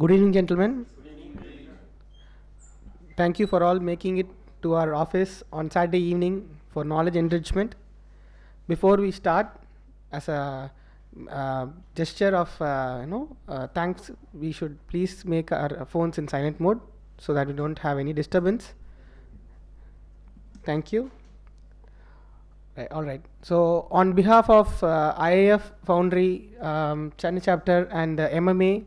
Good evening, gentlemen. Thank you for all making it to our office on Saturday evening for knowledge enrichment. Before we start, as a gesture of thanks, we should please make our phones in silent mode so that we don't have any disturbance. Thank you. Right, all right. So on behalf of IIF Foundry Chennai chapter and MMA,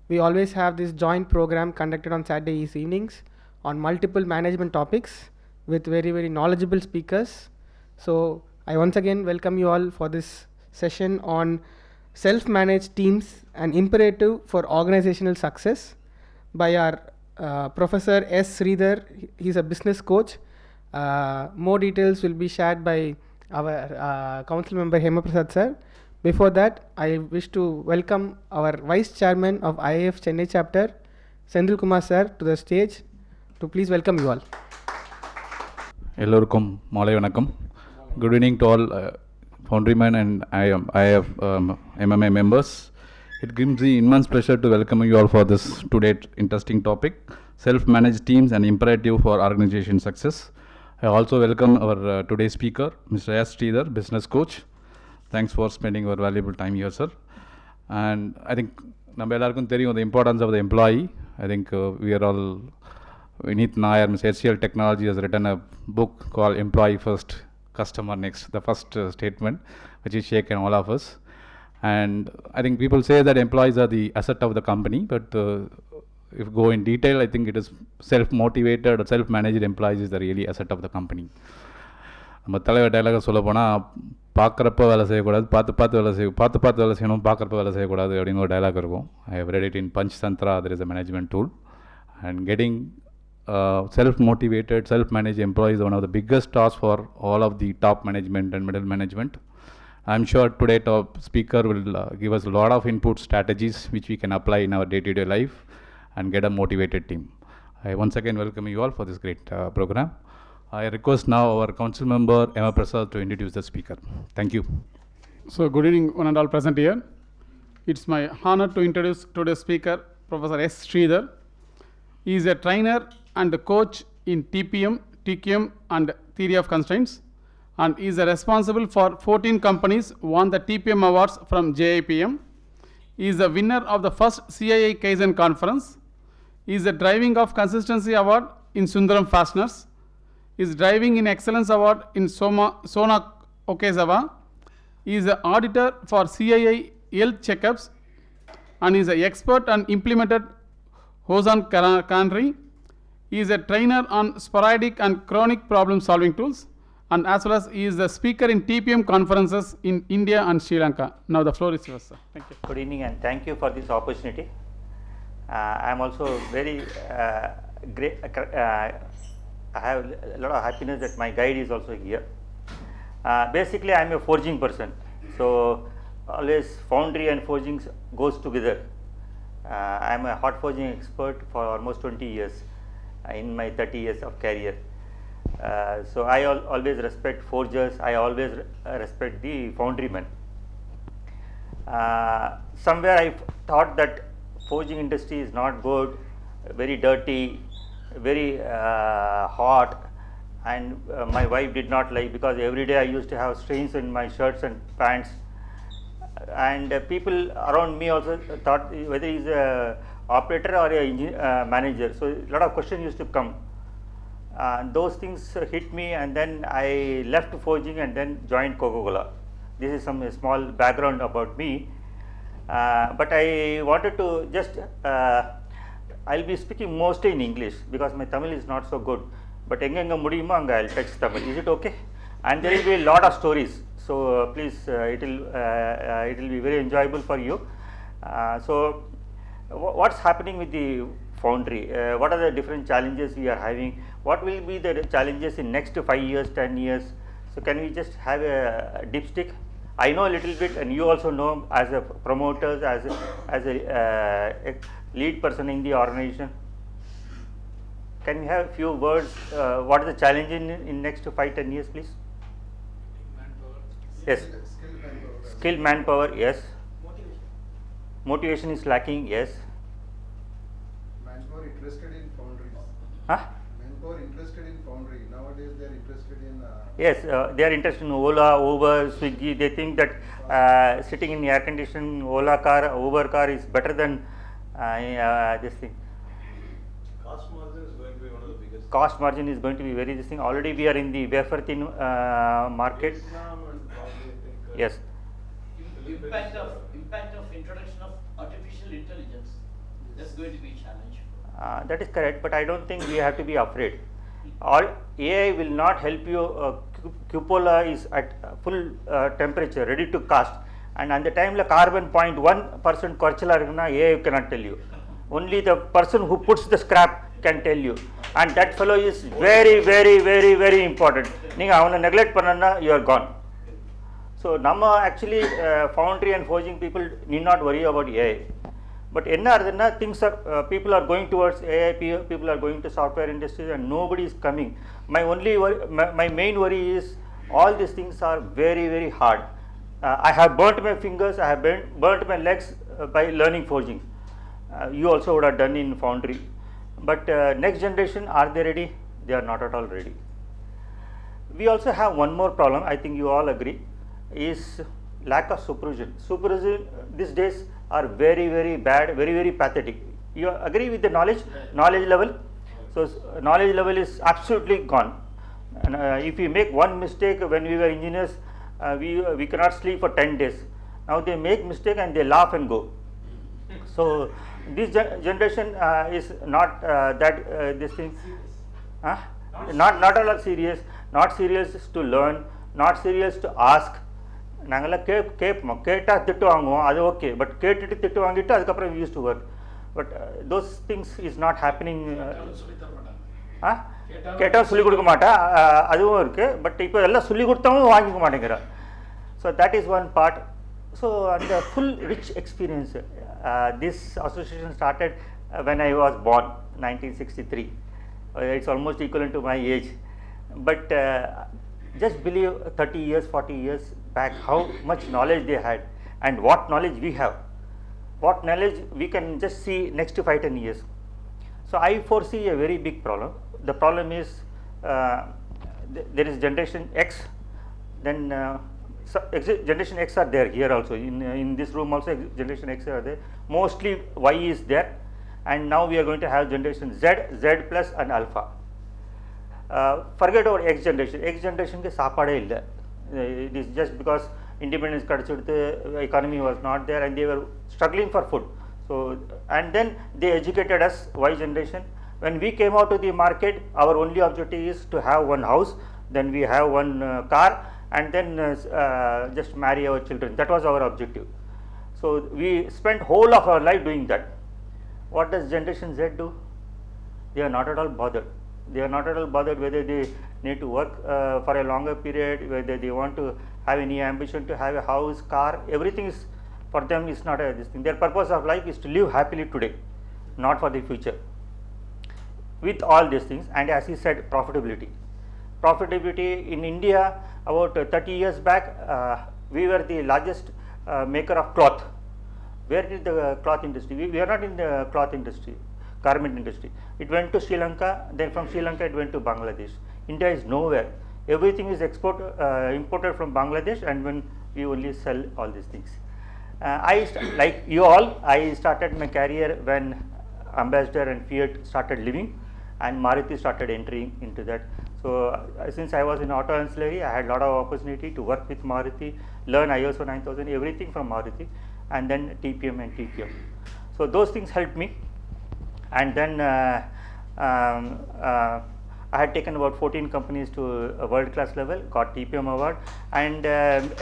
we always have this joint program conducted on Saturday evenings on multiple management topics with very, very knowledgeable speakers. So I once again welcome you all for this session on self-managed teams, an imperative for organizational success by our Professor S. Sridhar. He's a business coach. More details will be shared by our council member Iif&Mma sir. Before that, I wish to welcome our Vice Chairman of IIF Chennai chapter, Sridhar Kumar sir, to the stage to please welcome you all. எல்லோருக்கும் மாலை வணக்கம். Good evening to all Foundrymen and Iif&Mma members. It gives me immense pleasure to welcome you all for this today's interesting topic, self-managed teams and imperative for organization success. I also welcome our today's speaker, Mr. S. Sridhar, business coach. Thanks for spending your valuable time here, sir. And I think the importance of the employee. I think we are all, Vineet Nair, Mr. HCL Technology has written a book called Employee First, Customer Next, the first statement, which is shaken all of us. And I think people say that employees are the asset of the company, but if you go in detail, I think it is self-motivated or self-managed employees is the really asset of the company. நம்ம தலைவர் டைலாக சொல்ல போனால் பார்க்குறப்ப வேலை செய்யக்கூடாது, பார்த்து வேலை செய்யணும், பார்க்குறப்ப வேலை செய்யக்கூடாது அப்படின்னு ஒரு டைலாக் இருக்கும். I have read it in Panchatantra. there is a management tool, and getting self-motivated, self-managed employees is one of the biggest tasks for all of the top management and middle management. I'm sure today top speaker will give us a lot of input strategies which we can apply in our day-to-day life and get a motivated team. I once again welcome you all for this great program. I request now our council member Iif&Mma to introduce the speaker. Thank you. So good evening one and all present here. It's my honor to introduce today's speaker, Professor S. Sridhar. He is a trainer and a coach in TPM, TQM and Theory of Constraints, and is responsible for 14 companies won the TPM awards from JIPM. He is the winner of the first CII Kaizen conference. He is the driving of consistency award in Sundaram Fasteners. He is driving in excellence award in Sona Okazawa. He is the auditor for CII health checkups and is an expert on implemented Hozan Canary. He is a trainer on sporadic and chronic problem solving tools, and as well as he is the speaker in TPM conferences in India and Sri Lanka. Now the floor is yours, sir. Thank you. Good evening and thank you for this opportunity. I am also very great. I have a lot of happiness that my guide is also here. Basically, I am a forging person, so always foundry and forging goes together. I am a hot forging expert for almost 20 years in my 30 years of career. So I always respect forgers. I always respect the foundrymen. Somewhere I thought that forging industry is not good, very dirty, very hot, and my wife did not like, because every day I used to have stains in my shirts and pants, and people around me also thought whether he's a operator or a manager. So a lot of questions used to come. Those things hit me, and then I left forging and then joined Coca-Cola. This is some small background about me, but I wanted to just I'll be speaking mostly in English because my Tamil is not so good, but enga mudiyuma anga I'll touch Tamil. Is it okay? And there will be a lot of stories, so please it will be very enjoyable for you. So what's happening with the foundry? What are the different challenges we are having? What will be the challenges in next 5 years, 10 years? So can we just have a dipstick? I know a little bit, and you also know as a promoters, as a lead person in the organization. Can we have a few words? What is the challenge in next 5-10 years, please? Yes. Skilled manpower. Yes. Motivation is lacking. Yes. interested in foundries. Huh? Men who are interested in foundry, nowadays they are interested in. Yes, they are interested in Ola, Uber, Swiggy. They think that sitting in air conditioned Ola car, Uber car is better than this thing. Cost margin is going to be one of the biggest. Cost margin is going to be very this thing. Already we are in the wafer thin market. Vietnam and probably I think. Yes. Impact of introduction of artificial intelligence. That's going to be a challenge. That is correct, but I don't think we have to be afraid. All AI will not help you. Cupola is at full temperature, ready to cast, and at the time the carbon 0.1% corchula AI cannot tell you. Only the person who puts the scrap can tell you, and that fellow is very, very, very, very important. Ninga avana neglect panna, you are gone. So nama actually foundry and forging people need not worry about AI. But things are people are going towards AI, people are going to software industries, and nobody is coming. My only worry, my main worry is all these things are very, very hard. I have burnt my fingers, I have burnt my legs by learning forging. You also would have done in foundry. But next generation, are they ready? They are not at all ready. We also have one more problem, I think you all agree, is lack of supervision. Supervision these days are very, very bad, very, very pathetic. You agree with the knowledge level? So knowledge level is absolutely gone. And if we make one mistake when we were engineers, we cannot sleep for 10 days. Now they make mistake and they laugh and go. So this generation is not this thing, not at all serious, not serious to learn, not serious to ask. நாங்கெல்லாம் கேட்போம், கேட்டால் திட்டு வாங்குவோம், அது okay, but கேட்டுட்டு திட்டு வாங்கிட்டு அதுக்கப்புறம் use to work. But those things is not happening. கேட்டால் சொல்லிக் கொடுக்க மாட்டா, அதுவும் இருக்குது. பட் இப்போ எல்லாம் சொல்லிக் கொடுத்தவங்க வாங்கிக்க மாட்டேங்கிறா. So that is one part. So அந்த full rich experience, this association started when I was born, 1963. It's almost equivalent to my age. But just believe 30 years, 40 years back, how much knowledge they had and what knowledge we have. What knowledge we can just see next to 5-10 years. So I foresee a very big problem. The problem is there is generation X, then generation X are there here also. In this room also generation X are there. Mostly Y is there, and now we are going to have generation Z, Z plus and alpha. Forget about X generation. X generation ke saapade illa. It is just because independence kadachuduthu, economy was not there and they were struggling for food. So and then they educated us, Y generation. When we came out to the market, our only objective is to have one house, then we have one car, and then just marry our children. That was our objective. So we spent whole of our life doing that. What does generation Z do? They are not at all bothered. They are not at all bothered whether they need to work for a longer period, whether they want to have any ambition to have a house, car. Everything is for them is not this thing. Their purpose of life is to live happily today, not for the future. With all these things, and as he said, profitability. Profitability in India about 30 years back, we were the largest maker of cloth. Where did the cloth industry? We are not in the cloth industry, garment industry. It went to Sri Lanka, then from Sri Lanka it went to Bangladesh. India is nowhere. Everything is imported from Bangladesh, and when we only sell all these things. Like you all, I started my career when Ambassador and Fiat started living, and Maruti started entering into that. So since I was in auto ancillary, I had a lot of opportunity to work with Maruti, learn ISO 9000, everything from Maruti, and then TPM and TPM. So those things helped me. And then I had taken about 14 companies to a world class level, got TPM award, and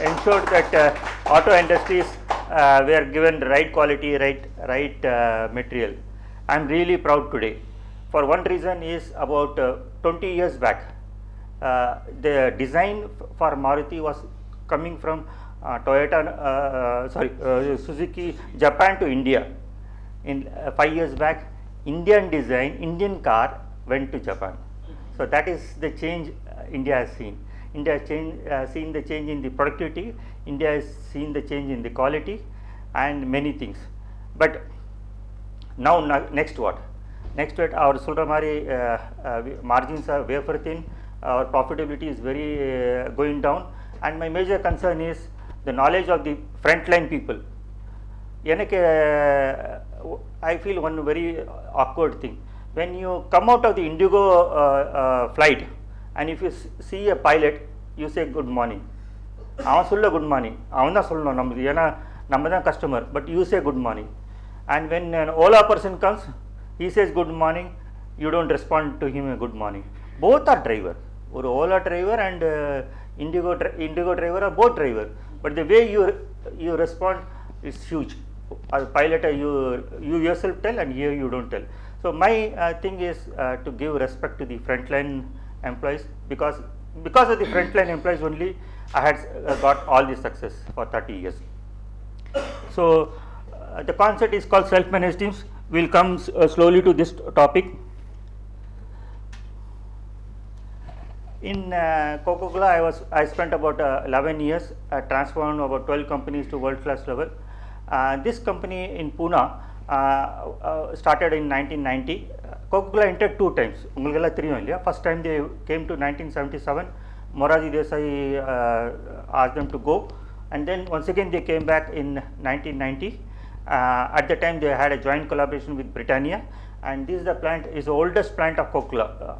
ensured that auto industries were given the right quality, right material. I am really proud today. For one reason is about 20 years back, the design for Maruti was coming from Suzuki, Japan to India. In 5 years back, Indian design, Indian car went to Japan. So that is the change India has seen. India has seen the change in the productivity, India has seen the change in the quality and many things. But now next what? Next to it, our Sulramari margins are wafer thin, our profitability is very going down, and my major concern is the knowledge of the frontline people. I feel one very awkward thing. When you come out of the Indigo flight, and if you see a pilot, you say good morning. அவன் சொல்ல good morning. அவன் தான் சொல்லணும் நமக்கு, ஏன்னா நம்ம தான் customer, but you say good morning. And when an Ola person comes, he says good morning, you don't respond to him a good morning. Both are driver. Or Ola driver and Indigo driver are both driver. But the way you respond is huge. As pilot, you yourself tell, and here you don't tell. So my thing is to give respect to the frontline employees, because of the frontline employees only I had got all the success for 30 years. So the concept is called self-managed teams. We'll come slowly to this topic. In Coca-Cola, I spent about 11 years. I transformed about 12 companies to world-class level. This company in Pune started in 1990. Coca-Cola entered 2 times. First time they came to 1977. Moraji Desai asked them to go, and then once again they came back in 1990. At the time they had a joint collaboration with Britannia, and this is the plant, is the oldest plant of Coca-Cola.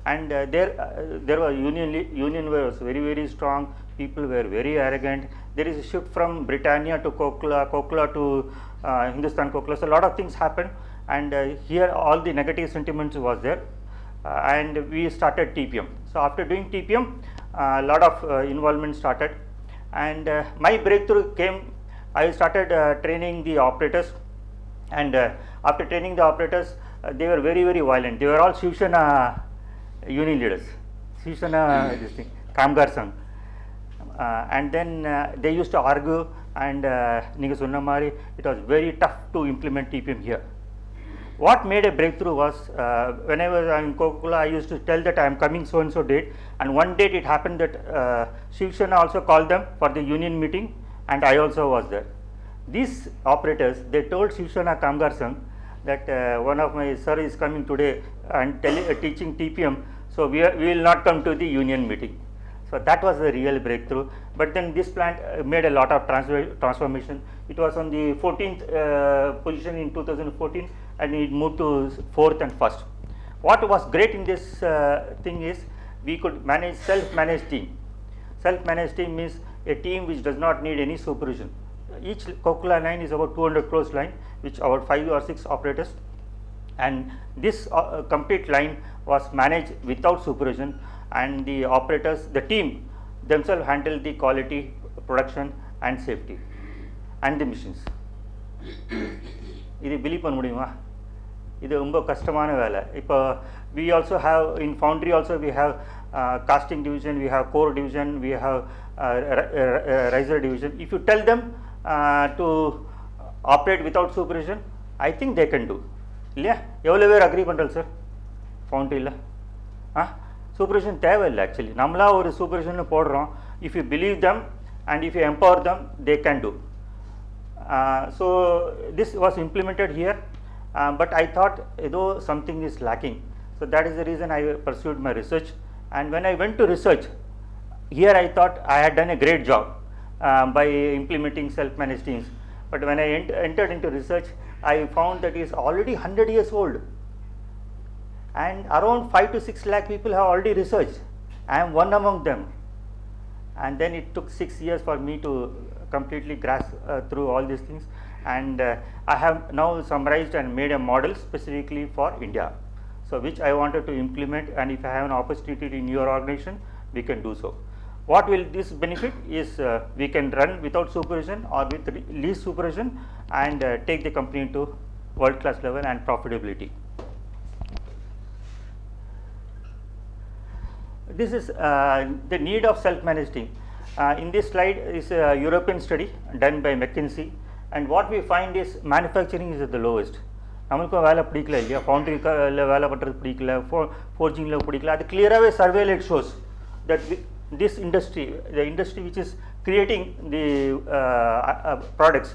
And there was union was very strong. People were very arrogant. There is a shift from Britannia to Coca-Cola to Hindustan Coca-Cola. So a lot of things happened, and here all the negative sentiments was there, and we started TPM. So after doing TPM, a lot of involvement started, and my breakthrough came. I started training the operators, and after training the operators, they were very violent. They were all Shivsena union leaders, Shivsena this thing, Kamgar Sangh, and then they used to argue, and Ninga Sunnamari, it was very tough to implement TPM here. What made a breakthrough was when I was in Coca-Cola, I used to tell that I am coming so and so date, and one date it happened that Shivsena also called them for the union meeting, and I also was there. These operators, they told Shivsena Kamgar Sangh that one of my sir is coming today and teaching TPM, so we will not come to the union meeting. So that was the real breakthrough. But then this plant made a lot of transformation. It was on the 14th position in 2014, and it moved to 4th and 1st. What was great in this thing is we could manage self-managed team. Self-managed team means a team which does not need any supervision. Each Coca-Cola line is about 200 crores line, which about 5 or 6 operators, and this complete line was managed without supervision, and the operators, the team themselves handled the quality, production and safety and the machines. Idu believe panna mudiyuma? Idu romba kastamana vela. Ipo we also have in foundry also we have casting division, we have core division, we have riser division. If you tell them to operate without supervision, I think they can do. இல்லையா எவ்வளோ பேர் agri பண்ணுறோம் sir ஃபவுண்ட்ரியில்? Supervision தேவையில்லை. Actually நம்மளா ஒரு supervision போடுறோம். If you believe them and if you empower them, they can do. So this was implemented here, but I thought though something is lacking. So that is the reason I pursued my research, and when I went to research, here I thought I had done a great job by implementing self-managed teams. But when I entered into research, I found that it is already 100 years old, and around 5 to 6 lakh people have already researched. I am one among them, and then it took 6 years for me to completely grasp through all these things, and I have now summarized and made a model specifically for India, so which I wanted to implement, and if I have an opportunity in your organization, we can do so. What will this benefit is we can run without supervision or with least supervision, and take the company to world class level and profitability. This is the need of self-managed team. In this slide is a European study done by McKinsey, and what we find is manufacturing is at the lowest. நமக்கு வேலை பிடிக்கல இல்லையா, ஃபவுண்ட்ரியில் வேலை பண்ணுறது பிடிக்கல, ஃபோர்ஜிங்கில் பிடிக்கல. அது கிளியராகவே சர்வேல it shows that this industry, the industry which is creating the products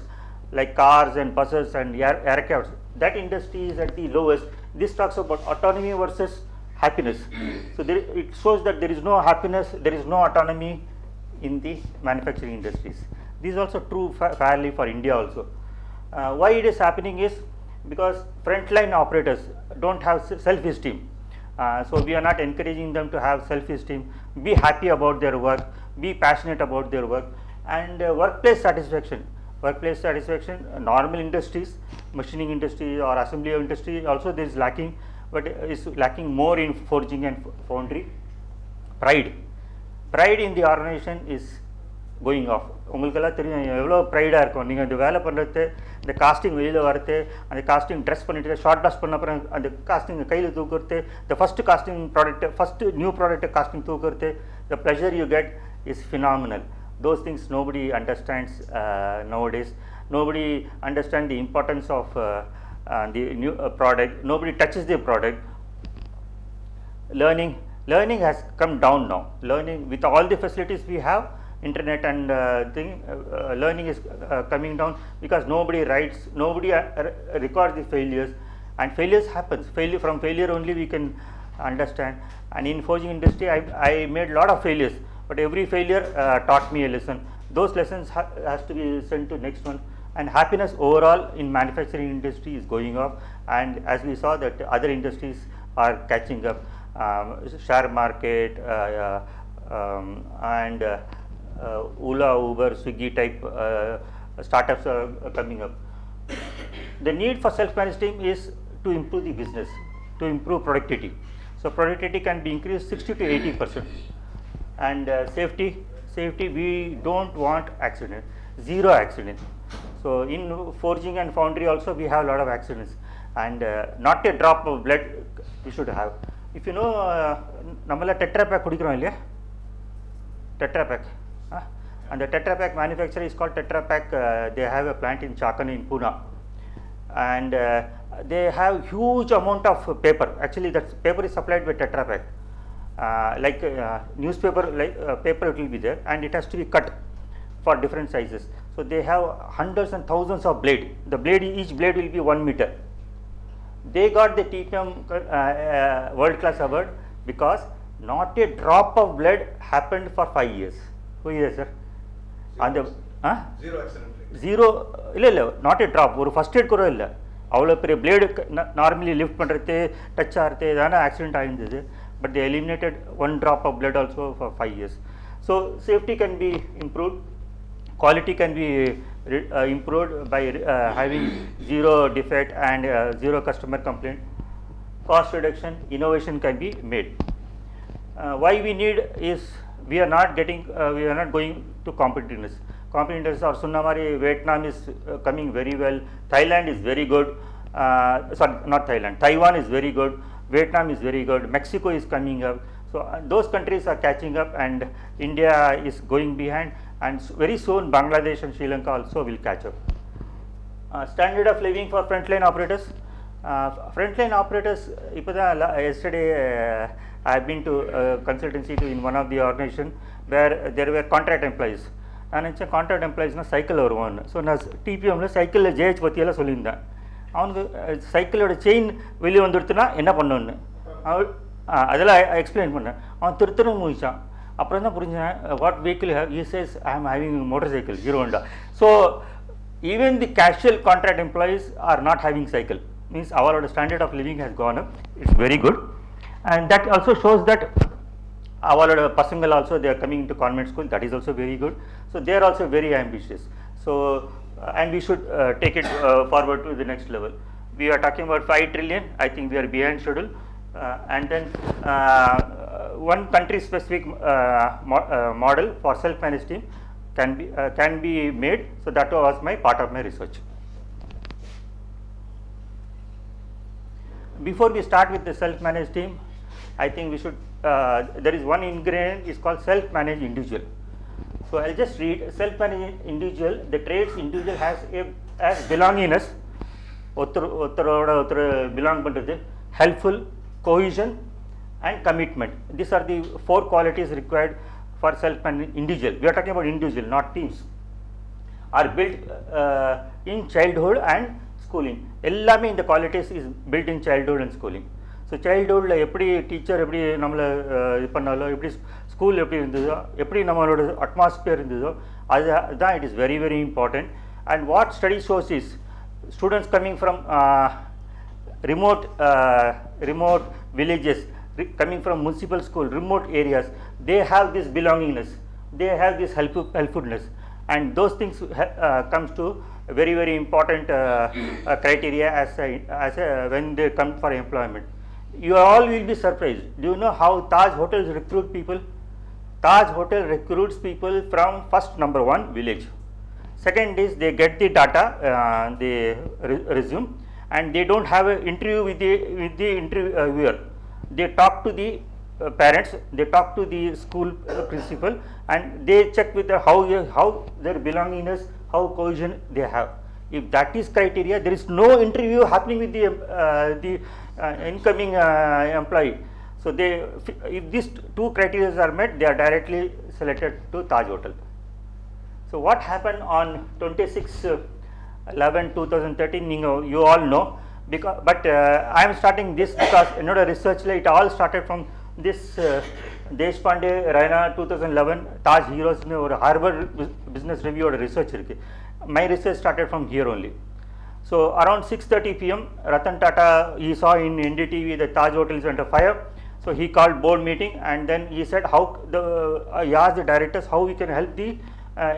like cars and buses and aircrafts, that industry is at the lowest. This talks about autonomy versus happiness. So it shows that there is no happiness, there is no autonomy in the manufacturing industries. This is also true fairly for India also. Why it is happening is because frontline operators don't have self-esteem. So we are not encouraging them to have self-esteem, be happy about their work, be passionate about their work, and workplace satisfaction. Workplace satisfaction, normal industries, machining industry or assembly industry also there is lacking, but is lacking more in forging and foundry. Pride in the organization is going off. உங்களுக்கெல்லாம் தெரியும் எவ்வளோ ப்ரைடாக இருக்கும். நீங்கள் இந்த வேலை பண்ணுறது, இந்த costing வெளியில் வரது, அந்த காஸ்டிங் ட்ரெஸ் பண்ணிவிட்டு ஷார்ட் டாஸ் பண்ண அப்புறம் அந்த காஸ்டிங் கையில் தூக்குறது, இந்த first casting product, first new product casting தூக்குறது, the pleasure you get is phenomenal. Those things nobody understands nowadays. Nobody understands the importance of the new product. Nobody touches the product. Learning has come down now. Learning with all the facilities we have, internet and learning is coming down because nobody writes, nobody records the failures, and failures happens. From failure only we can understand. And in forging industry, I made a lot of failures, but every failure taught me a lesson. Those lessons has to be sent to next one. And happiness overall in manufacturing industry is going up, and as we saw that other industries are catching up. Share market and Ola, Uber, Swiggy type startups are coming up. The need for self-managed team is to improve the business, to improve productivity. So productivity can be increased 60 to 80%. And safety, we don't want accident, zero accident. So in forging and foundry also we have a lot of accidents, and not a drop of blood we should have. If you know, nammala Tetra Pak kudikirom illaya, Tetra Pak, and the Tetra Pak manufacturer is called Tetra Pak. They have a plant in Chakan in Pune, and they have huge amount of paper. Actually, that paper is supplied by Tetra Pak, like newspaper, like paper it will be there, and it has to be cut for different sizes. So they have hundreds and thousands of blade. The blade, each blade will be 1 meter. They got the TPM world class award because not a drop of blood happened for 5 years. Who is there, sir? And the Zero accident rate. Zero, not a drop. Or first aid kura illa. Avlo pere blade normally lift பண்றது, touch ஆறது, தான accident ஆயிருந்தது. But they eliminated 1 drop of blood also for 5 years. So safety can be improved. Quality can be improved by having zero defect and zero customer complaint. Cost reduction, innovation can be made. Why we need is we are not going to competitiveness. Competitiveness or Sunnamari, Vietnam is coming very well. Thailand is very good. Sorry, not Thailand. Taiwan is very good. Vietnam is very good. Mexico is coming up. So those countries are catching up, and India is going behind. And very soon Bangladesh and Sri Lanka also will catch up. Standard of living for frontline operators. Frontline operators, yesterday I have been to consultancy in one of the organization where there were contract employees. And contract employees na cycle varuvan. So na TPM la cycle la JH pathiyala sollindha. Avanga cycle oda chain veliya vandirthuna enna pannonu. Adala I explain panna. Avan thirthunu muichan. அப்புறம் தான் புரிஞ்சேன் what vehicle you have. He says I am having a motorcycle, Hero Honda. So even the casual contract employees are not having cycle. Means our standard of living has gone up. It's very good, and that also shows that our pasangal also they are coming into convent school. That is also very good. So they are also very ambitious. So and we should take it forward to the next level. We are talking about 5 trillion. I think we are behind schedule. And then one country specific model for self-managed team can be made. So that was my part of my research. Before we start with the self-managed team, I think we should there is one ingredient is called self-managed individual. So I'll just read self-managed individual. The traits individual has belongingness, belong பண்றது, helpful, cohesion and commitment. These are the 4 qualities required for self-managed individual. We are talking about individual, not teams. Are built in childhood and schooling எல்லாமே இந்த qualities is built in childhood and schooling. So சைல்டுஹுட்டில் எப்படி teacher எப்படி நம்மளை இது பண்ணாலோ, எப்படி school எப்படி இருந்ததோ, எப்படி நம்மளோட அட்மாஸ்பியர் இருந்ததோ, அதுதான் it is very very important. And what study shows is students coming from remote villages, coming from municipal school, remote areas, they have this belongingness, they have this helpfulness, and those things comes to very very important criteria as when they come for employment. You all will be surprised. Do you know how Taj Hotels recruit people? Taj Hotel recruits people from first, number one, village. Second is they get the data, they resume, and they don't have an interview with the interviewer. They talk to the parents, they talk to the school principal, and they check with how their belongingness, how cohesion they have. If that is criteria, there is no interview happening with the incoming employee. So if these two criteria are met, they are directly selected to Taj Hotel. So what happened on 26/11/2013, you all know, but I am starting this because research it all started from this Deshpande Raina 2011 Taj Heroes or Harvard Business Review or research. My research started from here only. So around 6:30 p.m. Ratan Tata, he saw in NDTV the Taj Hotel is under fire. So he called board meeting, and then he said he asked the directors how we can help the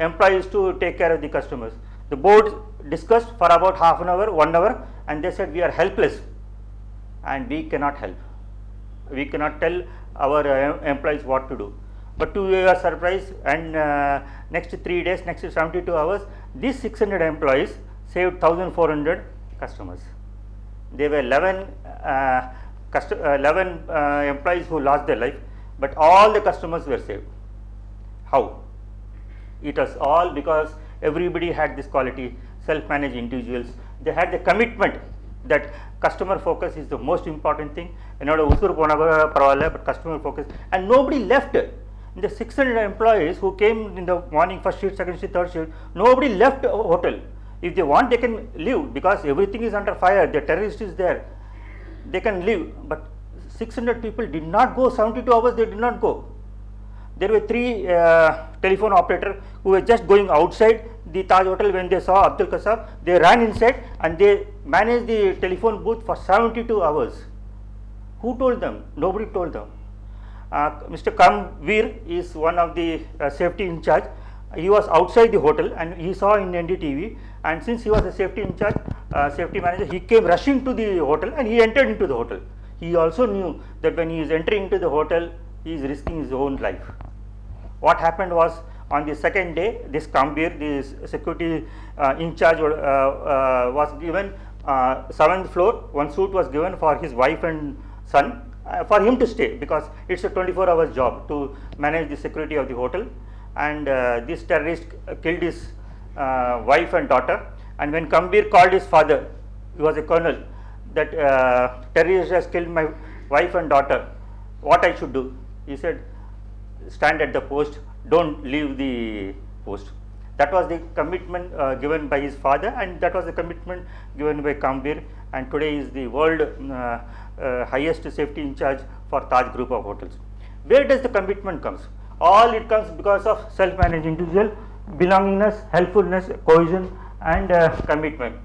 employees to take care of the customers. The board discussed for about half an hour, 1 hour, and they said we are helpless and we cannot help. We cannot tell our employees what to do. But to your surprise, and next 3 days, next 72 hours, these 600 employees saved 1,400 customers. There were 11 employees who lost their life, but all the customers were saved. How? It was all because everybody had this quality, self-managed individuals. They had the commitment that customer focus is the most important thing. But customer focus, and nobody left. The 600 employees who came in the morning, first shift, second shift, third shift, nobody left a hotel. If they want, they can leave because everything is under fire. The terrorist is there. They can leave. But 600 people did not go. 72 hours they did not go. There were 3 telephone operators who were just going outside the Taj Hotel when they saw Abdul Kasab. They ran inside and they managed the telephone booth for 72 hours. Who told them? Nobody told them. Mr. Kamveer is one of the safety in charge. He was outside the hotel and he saw in NDTV, and since he was a safety in charge, safety manager, he came rushing to the hotel and he entered into the hotel. He also knew that when he is entering into the hotel, he is risking his own life. What happened was, on the second day, this Kamveer, this security in charge, was given 7th floor. One suite was given for his wife and son for him to stay, because it's a 24 hours job to manage the security of the hotel. And this terrorist killed his wife and daughter. And when Kamveer called his father, he was a colonel, that terrorist has killed my wife and daughter, what I should do? He said, stand at the post, don't leave the post. That was the commitment given by his father, and that was the commitment given by Kamveer, and today is the world highest safety in charge for Taj group of hotels. Where does the commitment comes? All it comes because of self-managed individual, belongingness, helpfulness, cohesion, and commitment.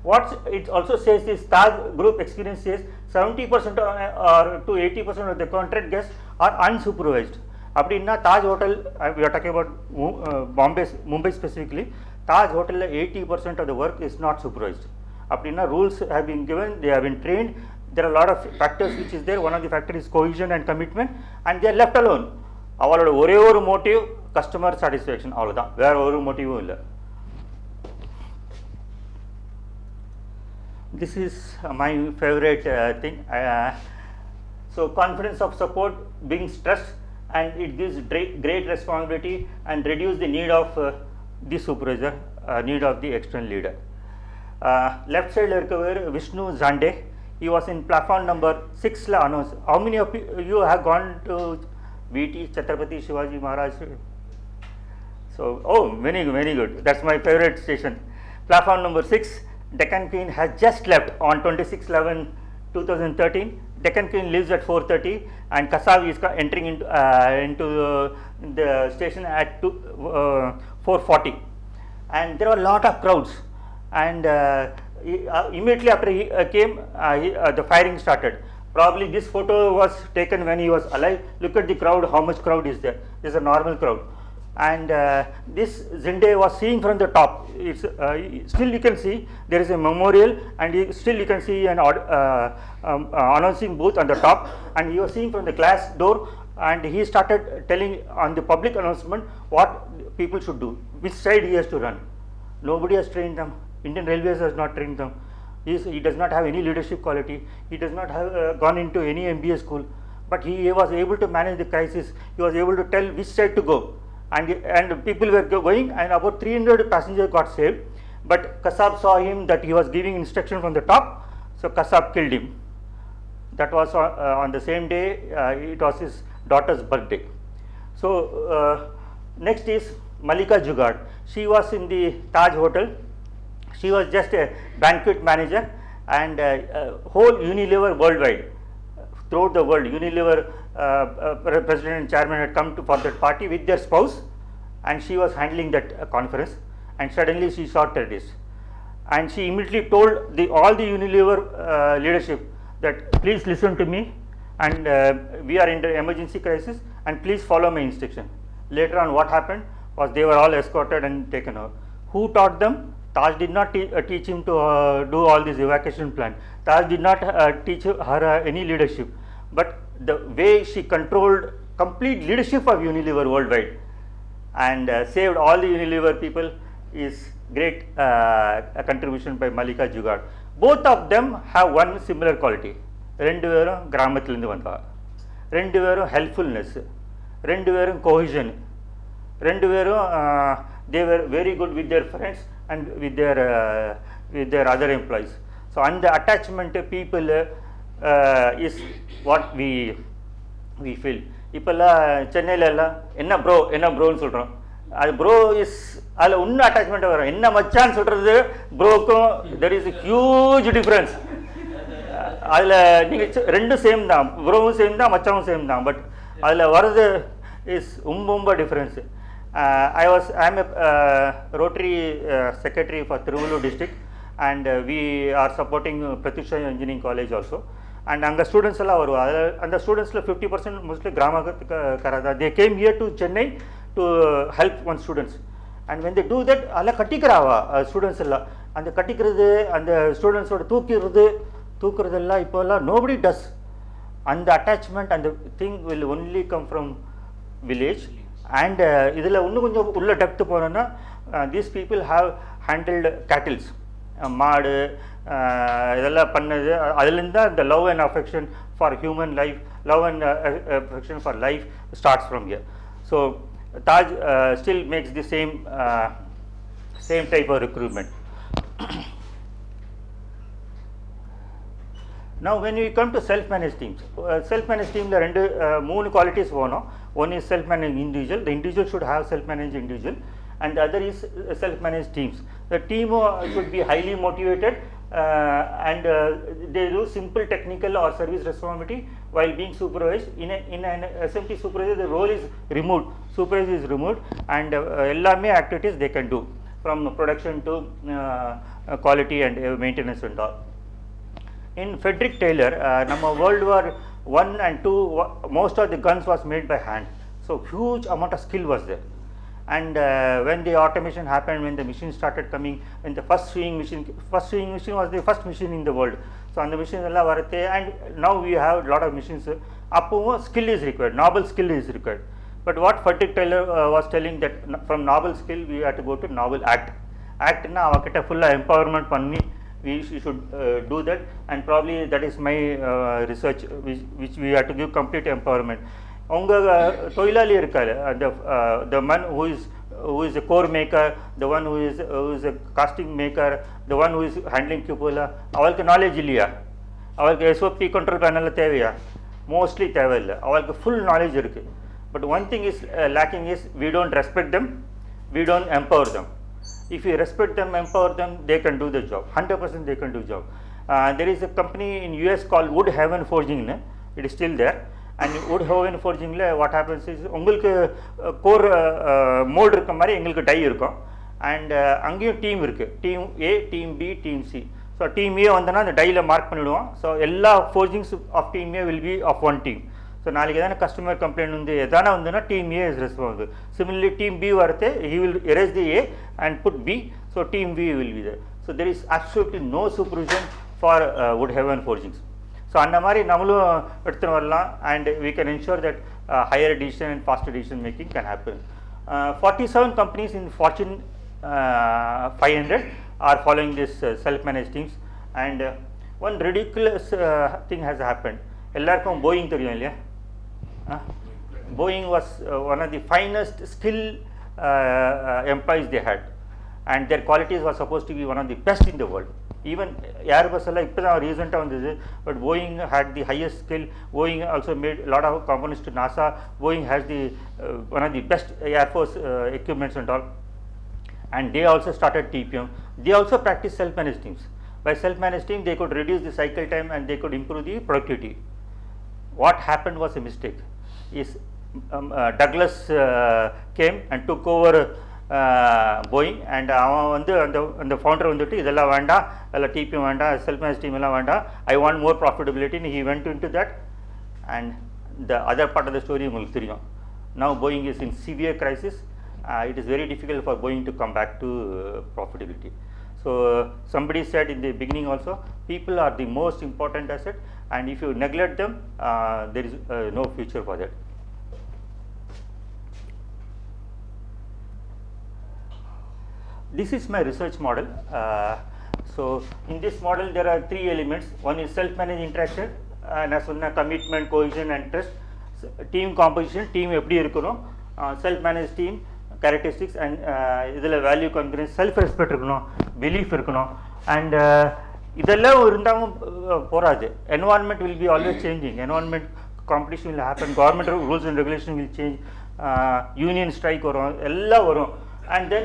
What it also says is, Taj group experience says 70% or to 80% of the contract guests are unsupervised. Appadina Taj Hotel, we are talking about Mumbai specifically, Taj Hotel 80% of the work is not supervised. Appadina rules have been given, they have been trained, there are a lot of factors which is there. One of the factors is cohesion and commitment, and they are left alone. அவளோட ஒரே ஒரு motive customer satisfaction, அவ்வளோதான், வேற ஒரு மோட்டிவும் இல்லை. This is my favorite thing. So confidence of support brings trust, and it gives great responsibility and reduce the need of the supervisor, need of the external leader. Left side irukkavar Vishnu Zande, he was in platform number 6 la announced. How many of you have gone to VT Chhatrapati Shivaji Maharaj? So, oh, very good. That's my favorite station. Platform number 6, Deccan Queen has just left on 26/11/2013. Deccan Queen leaves at 4:30, and Kasab is entering into the station at 4:40, and there were a lot of crowds, and immediately after he came, the firing started. Probably this photo was taken when he was alive. Look at the crowd, how much crowd is there. This is a normal crowd. And this Zinde was seeing from the top. It's, still you can see there is a memorial, and still you can see an announcing booth on the top, and he was seeing from the glass door, and he started telling on the public announcement what people should do, which side he has to run. Nobody has trained them. Indian Railways has not trained them. He does not have any leadership quality. He does not have gone into any MBA school, but he was able to manage the crisis. He was able to tell which side to go, and people were going, and about 300 passengers got saved. But Kasab saw him that he was giving instruction from the top, so Kasab killed him. That was on the same day. It was his daughter's birthday. So next is Malika Jugad. She was in the Taj Hotel. She was just a banquet manager, and whole Unilever worldwide, throughout the world, Unilever president and chairman had come for that party with their spouse, and she was handling that conference, and suddenly she saw terrorists, and she immediately told all the Unilever leadership that please listen to me, and we are in the emergency crisis, and please follow my instruction. Later on, what happened was they were all escorted and taken out. Who taught them? Taj did not teach him to do all this evacuation plan. Taj did not teach her any leadership, but the way she controlled complete leadership of Unilever worldwide and saved all the Unilever people is great contribution by Malika Jugad. Both of them have one similar quality. Rendu verum gramathilindi vandha. Rendu verum helpfulness. Rendu verum cohesion. Rendu verum they were very good with their friends and with their other employees. So, and the attachment to people is what we feel. Ipalla Chennai la enna bro nu solrom. Adu bro is alla unna attachment varum. Enna machan solradhu bro ku there is a huge difference. Adula neenga rendu same da, bro same da, machan same da, but adula varudhu is umba difference. I am a Rotary secretary for Tiruvallur district, and we are supporting Pratyuksha Engineering College also. And anga students alla varu, and the students 50% mostly Grama Karada. They came here to Chennai to help one students, and when they do that, alla kattikrava students alla, and the kattikradhu and the students oda thookuradella ipolla nobody does, and the attachment and the thing will only come from village. And idhula unnu konjam ulla depth ponana, these people have handled cattle, maadu idella pannadhu, adilinda the love and affection for human life, love and affection for life starts from here. So Taj still makes the same type of recruitment. Now when we come to self-managed teams, self-managed team la rendu moonu qualities vono. One is self-managed individual. The individual should have self-managed individual, and the other is self-managed teams. The team should be highly motivated, and they do simple technical or service responsibility while being supervised. In an SMT supervisor, the role is removed. Supervisor is removed, and ellame activities they can do, from production to quality and maintenance and all. In Frederick Taylor, nama World War I and II, most of the guns was made by hand. So huge amount of skill was there. And when the automation happened, when the machine started coming, when the first sewing machine was the first machine in the world. So on the machine ella varate, and now we have a lot of machines. Appo skill is required, novel skill is required. But what Frederick Taylor was telling, that from novel skill we have to go to novel act. Act na avakita full empowerment panni. We should do that, and probably that is my research, which we have to give complete empowerment. Unga toilali irukale, the man who is a core maker, the one who is a casting maker, the one who is handling cupola, avalku knowledge illiya, avalku SOP control panel thevaya, mostly thevilla, avalku full knowledge irukku. But one thing is lacking is we don't respect them, we don't empower them. If you respect them, empower them, they can do the job. 100% they can do job. There is a company in US called Wood Haven Forging. It is still there. And Wood Haven Forging, what happens is, உங்களுக்கு core mold இருக்க மாதிரி எங்களுக்கு die இருக்கும். And அங்கேயும் team இருக்கு. Team A, Team B, Team C. So Team A வந்தனா அந்த die mark பண்ணிடுவோம். So எல்லா forgings of Team A will be of one team. So நாளைக்கு எதான customer complaint வந்து எதான வந்துனா Team A is responsible. Similarly Team B வரதே he will erase the A and put B. So Team B will be there. So there is absolutely no supervision for Wood Haven Forgings. So அந்த மாதிரி நம்மளும் எடுத்துட்டு வரலாம், and we can ensure that higher decision and faster decision making can happen. 47 companies in Fortune 500 are following this self-managed teams, and one ridiculous thing has happened. எல்லாருக்கும் Boeing தெரியும் இல்லையா? Boeing was one of the finest skill employees they had, and their qualities were supposed to be one of the best in the world. Even Airbus alla ippada recent vandhudu, but Boeing had the highest skill. Boeing also made a lot of components to NASA. Boeing has the one of the best Air Force equipments and all, and they also started TPM. They also practiced self-managed teams. By self-managed team, they could reduce the cycle time and they could improve the productivity. What happened was a mistake. Is Douglas came and took over Boeing, and அவன் வந்து அந்த founder வந்துட்டு இதெல்லாம் வேண்டாம், அதெல்லாம் TPM வேண்டாம், self-managed team எல்லாம் வேண்டாம், I want more profitability, and he went into that. And the other part of the story உங்களுக்கு தெரியும். Now Boeing is in severe crisis. It is very difficult for Boeing to come back to profitability. So somebody said in the beginning also, people are the most important asset, and if you neglect them, there is no future for that. This is my research model. So in this model there are three elements. One is self-managed interaction, and as சொன்ன commitment, cohesion and trust. Team composition, team எப்படி இருக்கணும், self-managed team characteristics, and இதில் value congruence, self-respect இருக்கணும், belief இருக்கணும், and இதெல்லாம் இருந்தாலும் போராது. Environment will be always changing. Environment competition will happen. Government rules and regulation will change. Union strike வரும், எல்லாம் வரும். And then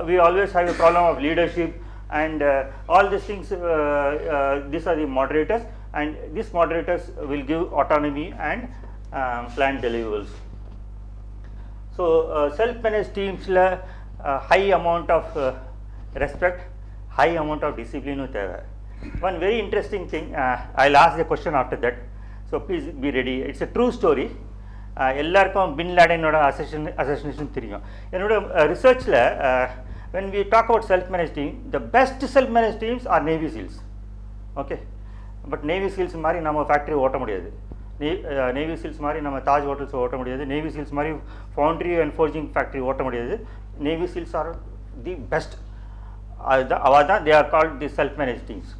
we always have a problem of leadership, and all these things. These are the moderators, and these moderators will give autonomy and planned deliverables. So self-managed teams high amount of respect, high amount of discipline. One very interesting thing, I'll ask the question after that, so please be ready. It's a true story. எல்லாருக்கும் பின் லாடனோட assassination தெரியும். என்னோட ரிசர்ச்சில் when we talk about self-managed team, the best self-managed teams are Navy SEALs. Okay, but Navy SEALs மாதிரி நம்ம factory ஓட்ட முடியாது. Navy SEALs மாதிரி நம்ம Taj hotels ஓட்ட முடியாது. Navy SEALs மாதிரி ஃபவுண்ட்ரி அண்ட் ஃபோர்ஜிங் ஃபேக்ட்ரி ஓட்ட முடியாது. Navy SEALs are the best. அவதான் they are called the self-managed teams.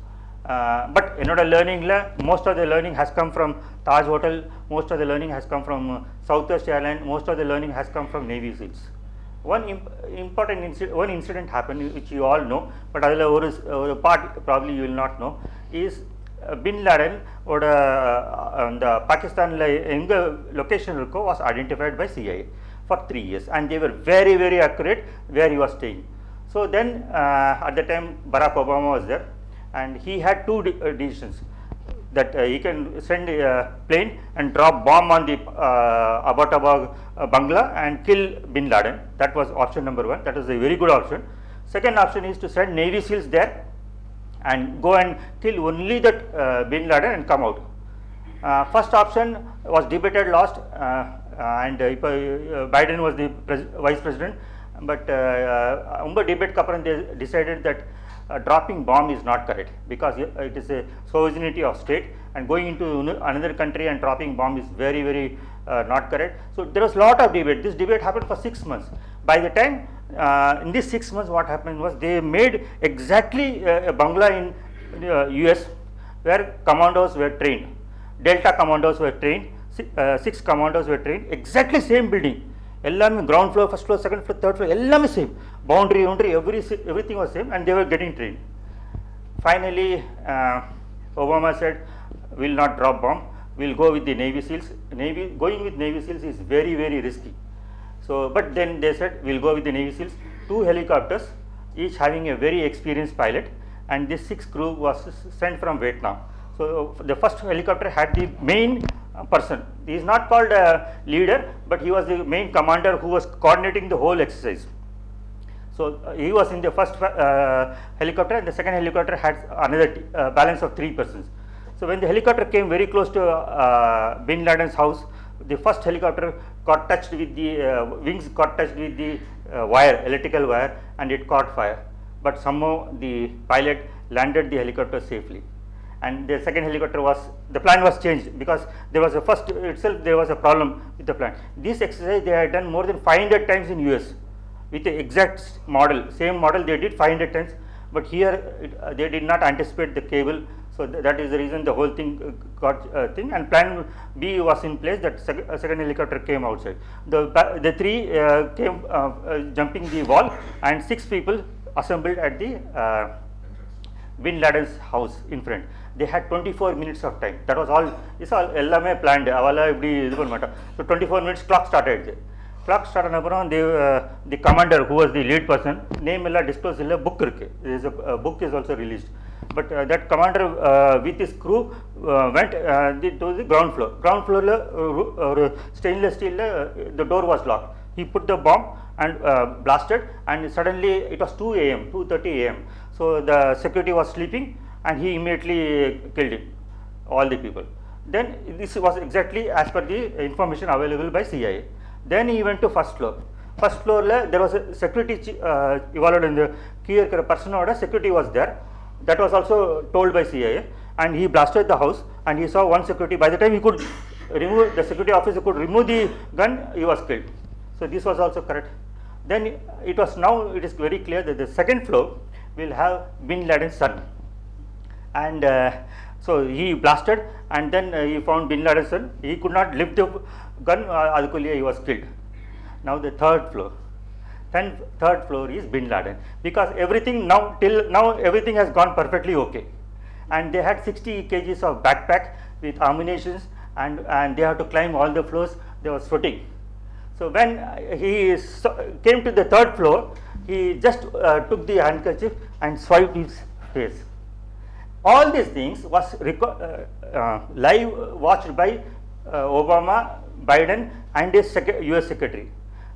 But என்னோட learningல most of the learning has come from Taj Hotel, most of the learning has come from Southwest Airlines, most of the learning has come from Navy SEALs. One important incident happened which you all know, but adula ஒரு part probably you will not know, is Bin Laden ஓட அந்த பாகிஸ்தான்ல எங்க location இருக்கோ was identified by CIA for 3 years, and they were very very accurate where he was staying. So then at the time Barack Obama was there, and he had two decisions, that he can send a plane and drop bomb on the Abbottabad Bangla and kill Bin Laden. That was option number one. That was a very good option. Second option is to send Navy SEALs there and go and kill only that Bin Laden and come out. First option was debated, lost, and Biden was the vice president, but debate kapran they decided that dropping bomb is not correct, because it is a sovereignty of state, and going into another country and dropping bomb is very very not correct. So there was lot of debate. This debate happened for 6 months. By the time in these 6 months what happened was they made exactly a bungalow in US where commandos were trained, Delta commandos were trained, 6 commandos were trained, exactly same building, எல்லாமே ground floor, first floor, second floor, third floor, எல்லாமே same, boundary everything was same, and they were getting trained. Finally Obama said, we'll not drop bomb, we'll go with the Navy SEALs. Going with Navy SEALs is very very risky. So but then they said we'll go with the Navy SEALs. 2 helicopters each having a very experienced pilot, and this 6 crew was sent from Vietnam. So the first helicopter had the main person. He is not called a leader, but he was the main commander who was coordinating the whole exercise. So he was in the first helicopter, and the second helicopter had another balance of 3 persons. So when the helicopter came very close to Bin Laden's house, the first helicopter got touched with the wings got touched with the wire, electrical wire, and it caught fire. But somehow the pilot landed the helicopter safely. And the second helicopter the plan was changed, because there was there was a problem with the plan. This exercise they had done more than 500 times in US with the exact model, same model they did 500 times, but here they did not anticipate the cable. So that is the reason the whole thing got thing, and plan B was in place, that second helicopter came outside. The 3 came jumping the wall, and 6 people assembled at the Bin Laden's house in front. They had 24 minutes of time. That was all. This all ellame planned. So 24 minutes clock started. Clock started the commander, who was the lead person, name ella disclosed illa, book irukku. There is a book is also released. But that commander with his crew went to the ground floor. Ground floor stainless steel the door was locked. He put the bomb and blasted, and suddenly it was 2 a.m. 2:30 a.m. So the security was sleeping, and he immediately killed it, all the people. Then this was exactly as per the information available by CIA. Then he went to first floor. First floor there was a security involved in the key person order, security was there. That was also told by CIA, and he blasted the house, and he saw one security. By the time he could remove, the security officer could remove the gun, he was killed. So this was also correct. Then it is very clear that the second floor will have Bin Laden's son, and so he blasted, and then he found Bin Laden's son. He could not lift the gun, he was killed. Now the third floor. Then third floor is Bin Laden, because everything till now everything has gone perfectly okay, and they had 60 kgs of backpack with ammunitions, and they had to climb all the floors. There was footing. So when he came to the third floor, he just took the handkerchief and swiped his face. All these things was live watched by Obama, Biden, and his US secretary.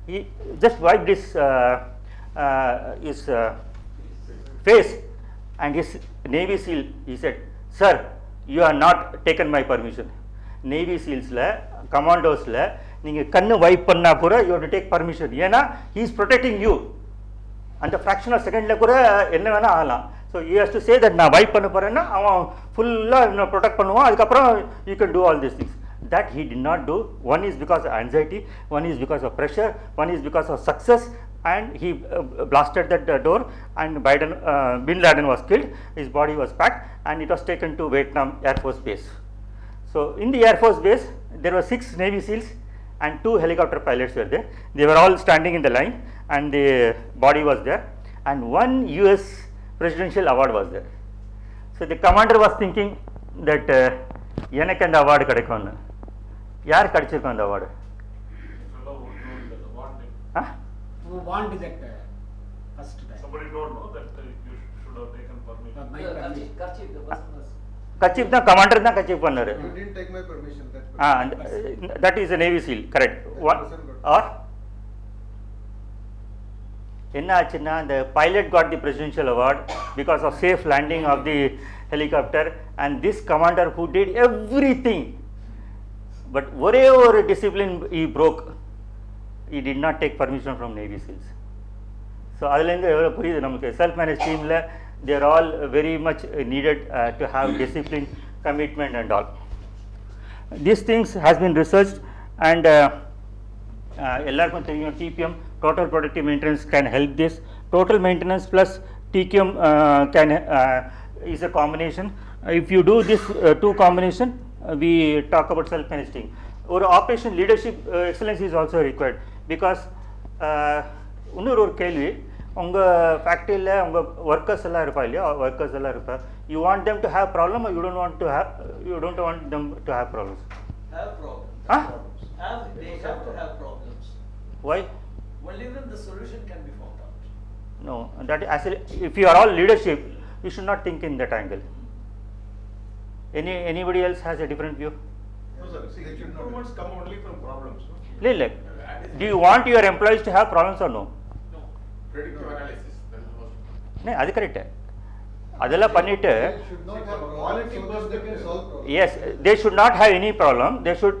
He just wiped his face, and his Navy SEAL, he said, "Sir, you are not taken my permission." Navy SEALs commandos நீங்க கண்ணு vibe பண்ணா கூட you have to take permission. ஏன்னா he is protecting you. அந்த fraction of secondல கூட என்ன வேணா ஆகலாம். So he has to say that நான் வைப் பண்ண போறேன்னா அவன் ஃபுல்லா protect பண்ணுவான். அதுக்கப்புறம் you can do all these things. That he did not do. One is because of anxiety, one is because of pressure, one is because of success, and he blasted that door, and Bin Laden was killed. His body was packed, and it was taken to Vietnam Air Force Base. So in the Air Force Base, there were 6 Navy SEALs and 2 helicopter pilots were there. They were all standing in the line, and the body was there, and 1 US presidential award was there. So the commander was thinking that எனக்கு அந்த award கிடைக்கும்னு. யார் கிடைச்சிருக்கோம் அந்த award? Who warned that first time? Somebody told no that you should have taken permission. கச்சீப் தான் commander தான் கச்சீப் பண்ணாரு. You didn't take my permission. That is a Navy SEAL, correct. What or என்ன ஆச்சுன்னா, the pilot got the presidential award because of safe landing of the helicopter, and this commander who did everything, but ஒரே ஒரு discipline he broke. He did not take permission from Navy SEALs. So அதுலேருந்து எவ்வளோ புரியுது நமக்கு. Self managed teamல they are all very much needed to have discipline, commitment and all. These things has been researched, and எல்லாருக்கும் தெரியும் TPM, total productive maintenance, can help this. Total maintenance plus TQM is a combination. If you do this 2 combination, we talk about self-managed team. Or operation leadership excellence is also required, because இன்னொரு ஒரு கேள்வி, உங்கள் ஃபேக்ட்ரியில் உங்கள் workers எல்லாம் இருப்பா இல்லையா, workers எல்லாம் இருப்பா, you want them to have problem or you don't want them to have problems? Have problems. Huh? They have to have problems. Why? Only then the solution can be found out. No, that if you are all leadership, you should not think in that angle. Anybody else has a different view? No, sir. See, improvements come only from problems. Like, do you want your employees to have problems or no? No. Predictive analysis. That is the most important. No, அது correct. அதெல்லாம் பண்ணிட்டு Should not have quality so that they can solve problems. yes, they should not have any problem. They should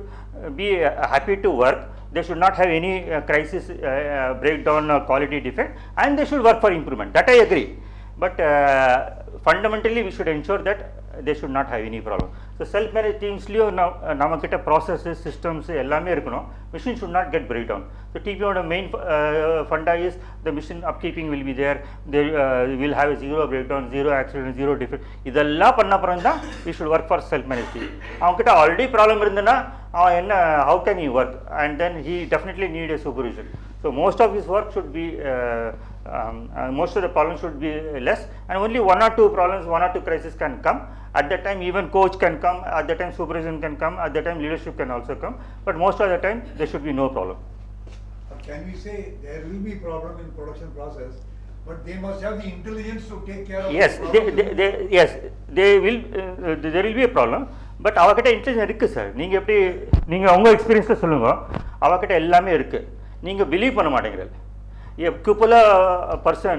be happy to work. They should not have any crisis, breakdown or quality defect, and they should work for improvement. That I agree. But fundamentally, we should ensure that they should not have any problem. So self-managed teams namakita processes, systems ellame irukano. Machine should not get breakdown. So TPM main funda is the machine upkeeping will be there. They will have a zero breakdown, zero accident, zero defect. Idella panna paranda we should work for self-managed team. Avangita already problem irundana how can he work? And then he definitely need a supervision. So most of his work should be most of the problems should be less, and only one or two problems, one or two crises can come. At that time even coach can come, at that time supervision can come, at that time leadership can also come, but most of the time there should be no problem. Can we say there will be problem in production process, but they must have the intelligence to take care of Yes, the problem? yes, there will be a problem, but அவகிட்ட intelligence இருக்கு sir. நீங்க எப்படி நீங்க உங்க எக்ஸ்பீரியன்ஸ்ல சொல்லுங்க. அவகிட்ட எல்லாமே இருக்கு. நீங்க பிலீவ் பண்ண மாட்டேங்கிறீங்க. A cupola person,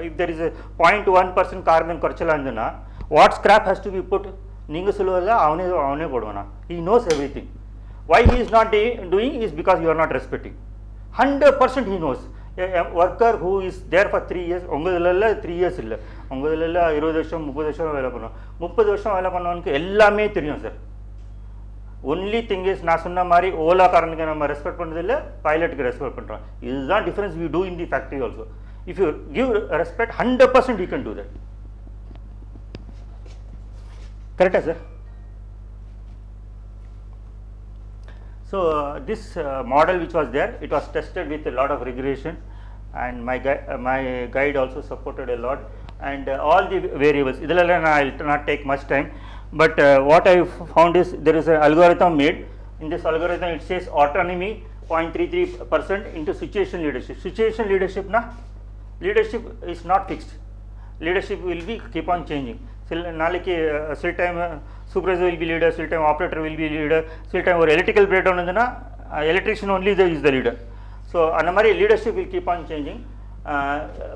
if there is a 0.1% carbon குறைச்சலா இருந்தனா, what scrap has to be put? நீங்க சொல்லுவல அவனே போடுவானா? He knows everything. Why he is not doing is because you are not respecting. 100% he knows. A worker who is there for 3 years, உங்களதுல 3 years இல்ல, உங்களதுல 20 வருஷம் 30 வருஷம் வேலை பண்ணும். 30 வருஷம் வேலை பண்ணவனுக்கு எல்லாமே தெரியும் சார். Only thing is நான் சொன்ன மாதிரி ஓலா காரனுக்கு நம்ம ரெஸ்பெக்ட் பண்றது இல்ல, பைலட்டுக்கு ரெஸ்பெக்ட் பண்றோம். இதுதான் difference we do in the factory also. If you give respect, 100% you can do that. Correct, sir? So this model which was there, it was tested with a lot of regression, and my guide also supported a lot, and all the variables. Idella I will not take much time, but what I found is there is an algorithm made. In this algorithm it says autonomy 0.33% into situation leadership. Situation leadership leadership is not fixed. Leadership will be keep on changing. Still time supervisor will be leader, still time operator will be leader, still time or electrical breakdown electrician only is the leader. So anamari leadership will keep on changing.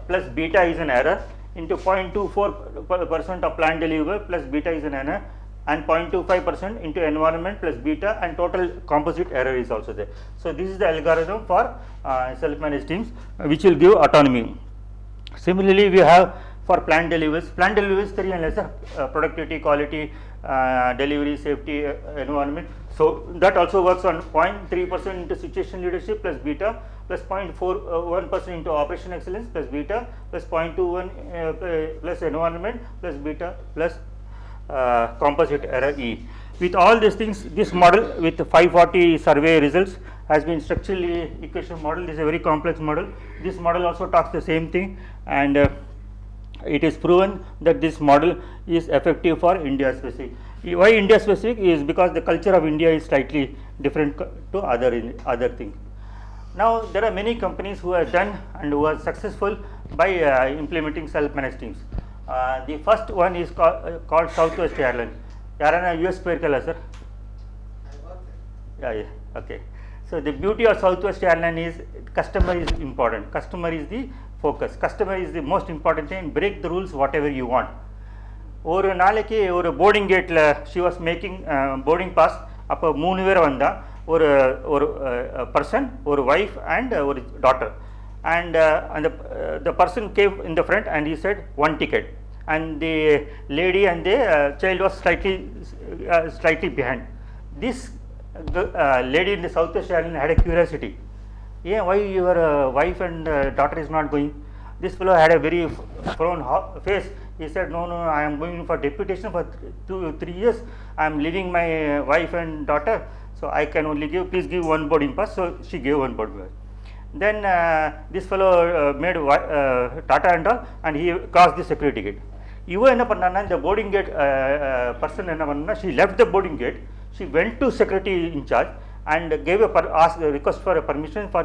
Plus beta is an error into 0.24% of plant deliverable plus beta is an error, and 0.25% into environment plus beta, and total composite error is also there. So this is the algorithm for self-managed teams which will give autonomy. Similarly, we have for plant deliveries theriyum sir, productivity, quality, delivery, safety, environment. So that also works on 0.3% into situation leadership plus beta plus 0.41% into operation excellence plus beta plus 0.21 plus environment plus beta plus composite error E. With all these things, this model with 540 survey results has been structurally equation model. This is a very complex model. This model also talks the same thing, and it is proven that this model is effective for India specific. Why India specific is because the culture of India is slightly different to other things. Now there are many companies who have done and who are successful by implementing self-managed teams. The first one is called Southwest Airlines. Yarana US Perkala sir? Yeah, okay. So the beauty of Southwest Airlines is customer is important. Customer is the focus. Customer is the most important thing. Break the rules whatever you want. ஒரு நாளைக்கு ஒரு boarding கேட்டில் she was making boarding pass. அப்போ 3 பேர் வந்தா, ஒரு person, ஒரு wife and ஒரு daughter. And the person came in the front and he said 1 ticket, and the lady and the child was slightly behind. This lady in the Southwest Airlines had a curiosity. Yeah, why your wife and daughter is not going? This fellow had a very frown face. He said, no, I am going for deputation for 2-3 years. I am leaving my wife and daughter, so I can only please give 1 boarding pass. So she gave 1 boarding pass. Then this fellow made Tata and all, and he crossed the security gate. Iva enna pannana, the boarding gate person enna pannana, she left the boarding gate, she went to security in charge and gave a request for a permission for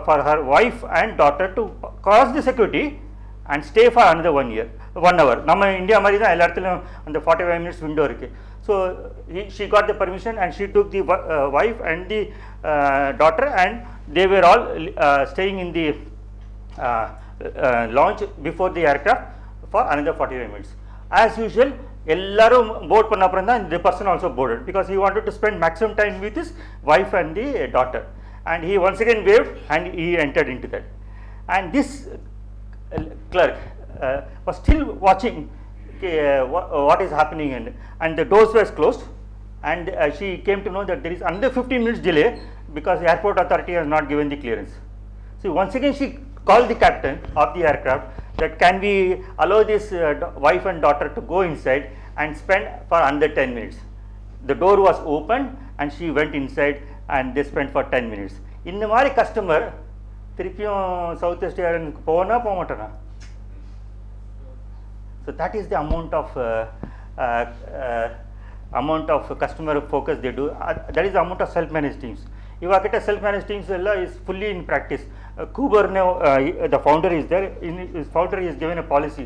for her wife and daughter to cross the security and stay for another 1 year, 1 hour. நம்ம India மாதிரி தான் எல்லா இடத்துலையும் அந்த 45 minutes window இருக்கு. So she got the permission and she took the wife and the daughter, and they were all staying in the launch before the aircraft for another 45 minutes. As usual, எல்லாரும் board பண்ண அப்புறம் தான் the person also boarded, because he wanted to spend maximum time with his wife and the daughter, and he once again waved and he entered into that. And this clerk was still watching what is happening, and the doors were closed, and she came to know that there is another 15 minutes delay because the airport authority has not given the clearance. So once again she called the captain of the aircraft that can we allow this wife and daughter to go inside and spend for under 10 minutes. The door was opened and she went inside and they spent for 10 minutes. இந்த மாதிரி customer திருப்பியும் south west ஏர்லைன்ஸ்க்கு போனா போக மாட்டேனா? So that is the amount of customer focus they do. That is the amount of self-managed teams. Ivakita self-managed teams is fully in practice. Kuber, the founder is there. His founder is given a policy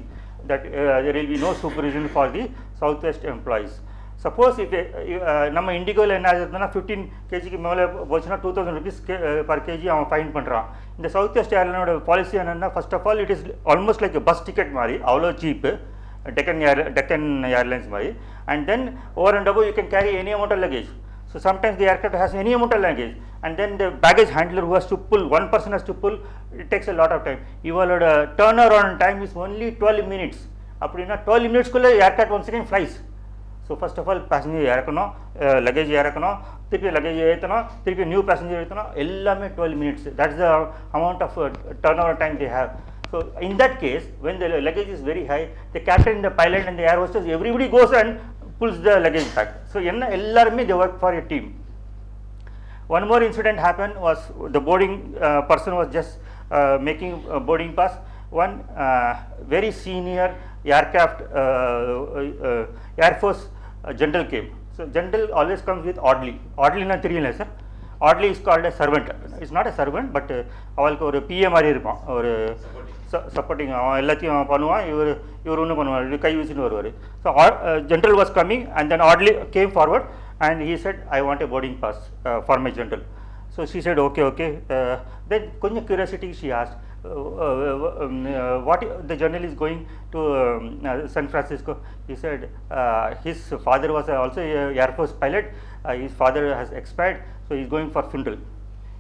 that there will be no supervision for the Southwest employees. Suppose if நம்ம இண்டிகோல என்ன ஆகுதுன்னா 15 kg மேலே போச்சுன்னா 2000 rupees per kg அவன் fine பண்ணுறான். இந்த south west ஏர்லைனோட policy என்னன்னா, first of all it is almost like bus ticket மாதிரி, அவ்வளோ சீப்பு, Deccan Airlines மாதிரி, and then over and above you can carry any amount of luggage. So sometimes the aircraft has any amount of luggage, and then the baggage handler who has to pull, one person has to pull, it takes a lot of time. Your turnaround time is only 12 minutes. அப்படின்னா 12 minutes குள்ள aircraft once again flies. So first of all passenger இறக்கணும், luggage இறக்கணும், திருப்பி luggage ஏற்றணும், திருப்பி new passenger ஏற்றணும், எல்லாமே 12 minutes. That's the amount of turnaround time they have. So in that case, when the luggage is very high, the captain, the pilot and the air hostess, everybody goes and pulls the luggage back. So எல்லாருமே they work for a team. One more incident happened was the boarding person was just making a boarding pass. One very senior aircraft Air Force general came. So general always comes with orderly. Orderly na theriyala sir. Orderly is called a servant. It's not a servant, but avalku oru PM மாதிரி இருப்பான், ஒரு supporting, அவன் எல்லாத்தையும் பண்ணுவான், இவர் ஒன்றும் பண்ணுவார், கை வச்சுன்னு வருவார். So general was coming and then orderly came forward and he said, I want a boarding pass for my general. So she said, okay. Then konja curiosity she asked, what the general is going to San Francisco. He said his father was also a Air Force pilot, his father has expired, so he is going for funeral.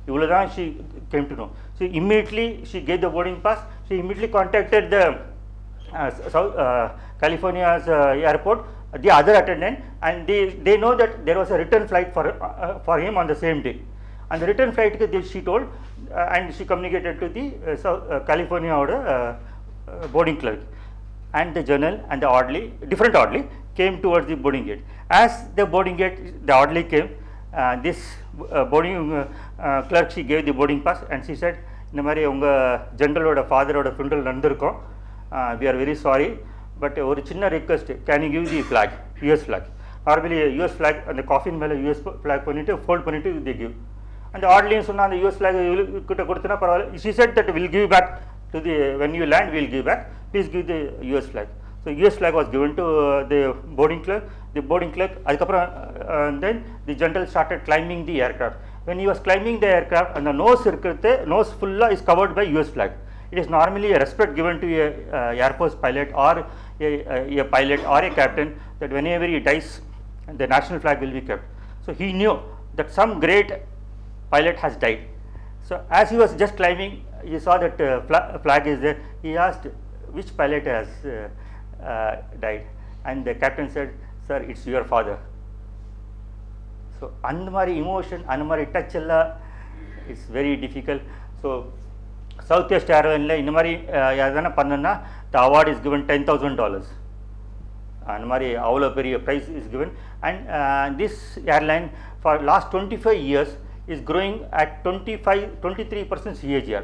Ivuladhan she came to know. So immediately she gave the boarding pass. She immediately contacted the California's airport, the other attendant, and they know that there was a return flight for him on the same day. And the return flight she told, and she communicated to the California boarding clerk, and the general and the orderly, different orderly, came towards the boarding gate. As the boarding gate, the orderly came, this boarding clerk, she gave the boarding pass and she said, இந்த மாதிரி உங்கள் ஜென்ரலோட ஃபாதரோட funeral நடந்திருக்கோம், we are very sorry, but ஒரு சின்ன request, can you give the flag, US flag. Normally US flag அந்த coffin மேலே யூஎஸ் ஃபிளாக் பண்ணிவிட்டு ஃபோல்ட் பண்ணிவிட்டு தே கிவ். அந்த ஆர்டர்லியும் சொன்னால் அந்த யூஎஸ் ஃபிளாக் கிட்ட கொடுத்தனா பரவாயில்ல. she said that will give back to the, when you land we will give back, please give the US flag. So US flag was given to the boarding clerk. The boarding clerk, then the general started climbing the aircraft. When he was climbing the aircraft, and the nose fulla is covered by US flag. It is normally a respect given to a Air Force pilot or a pilot or a captain, that whenever he dies, the national flag will be kept. So he knew that some great pilot has died. So as he was just climbing, he saw that flag is there. He asked, which pilot has died? And the captain said, sir, it's your father. So andamari emotion, andamari touch alla, it's very difficult. So Southwest Airlines la indamari yadana pannana, the award is given $10,000. Andamari avlo periya prize is given, and this airline for last 25 years is growing at 23% CAGR.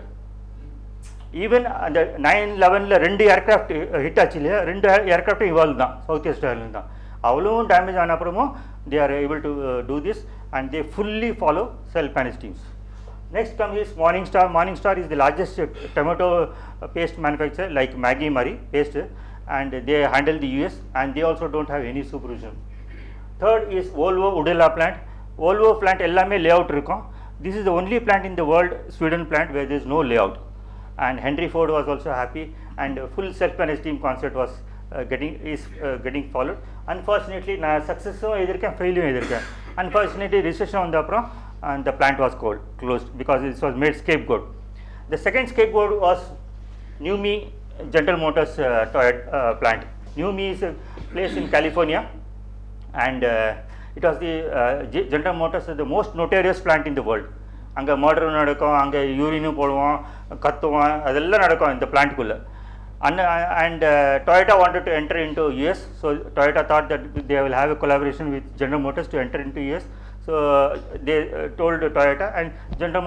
Even the 9/11 la rendu aircraft hit aachilla, rendu aircraft involved da Southwest Airlines da avlo damage ana appuram they are able to do this, and they fully follow self-managed teams. Next comes is Morningstar. Morningstar is the largest tomato paste manufacturer like Maggi Murray paste, and they handle the US, and they also don't have any supervision. Third is Volvo Udella plant. Volvo plant ellame layout irukum. This is the only plant in the world, Sweden plant, where there is no layout. And Henry Ford was also happy, and full self-managed team concept was getting followed. Unfortunately, success failure. Unfortunately, recession on the and the plant was closed because it was made scapegoat. The second scapegoat was Iif&Mma General Motors plant. Iif&Mma is a place in California, and it was the General Motors is the most notorious plant in the world. Anga murder nadakum, anga urine poduvom, kattuvom, adella nadakum in the plant kulla. And Toyota wanted to enter into US, so Toyota thought that they will have a collaboration with General Motors to enter into US. So they told Toyota, and General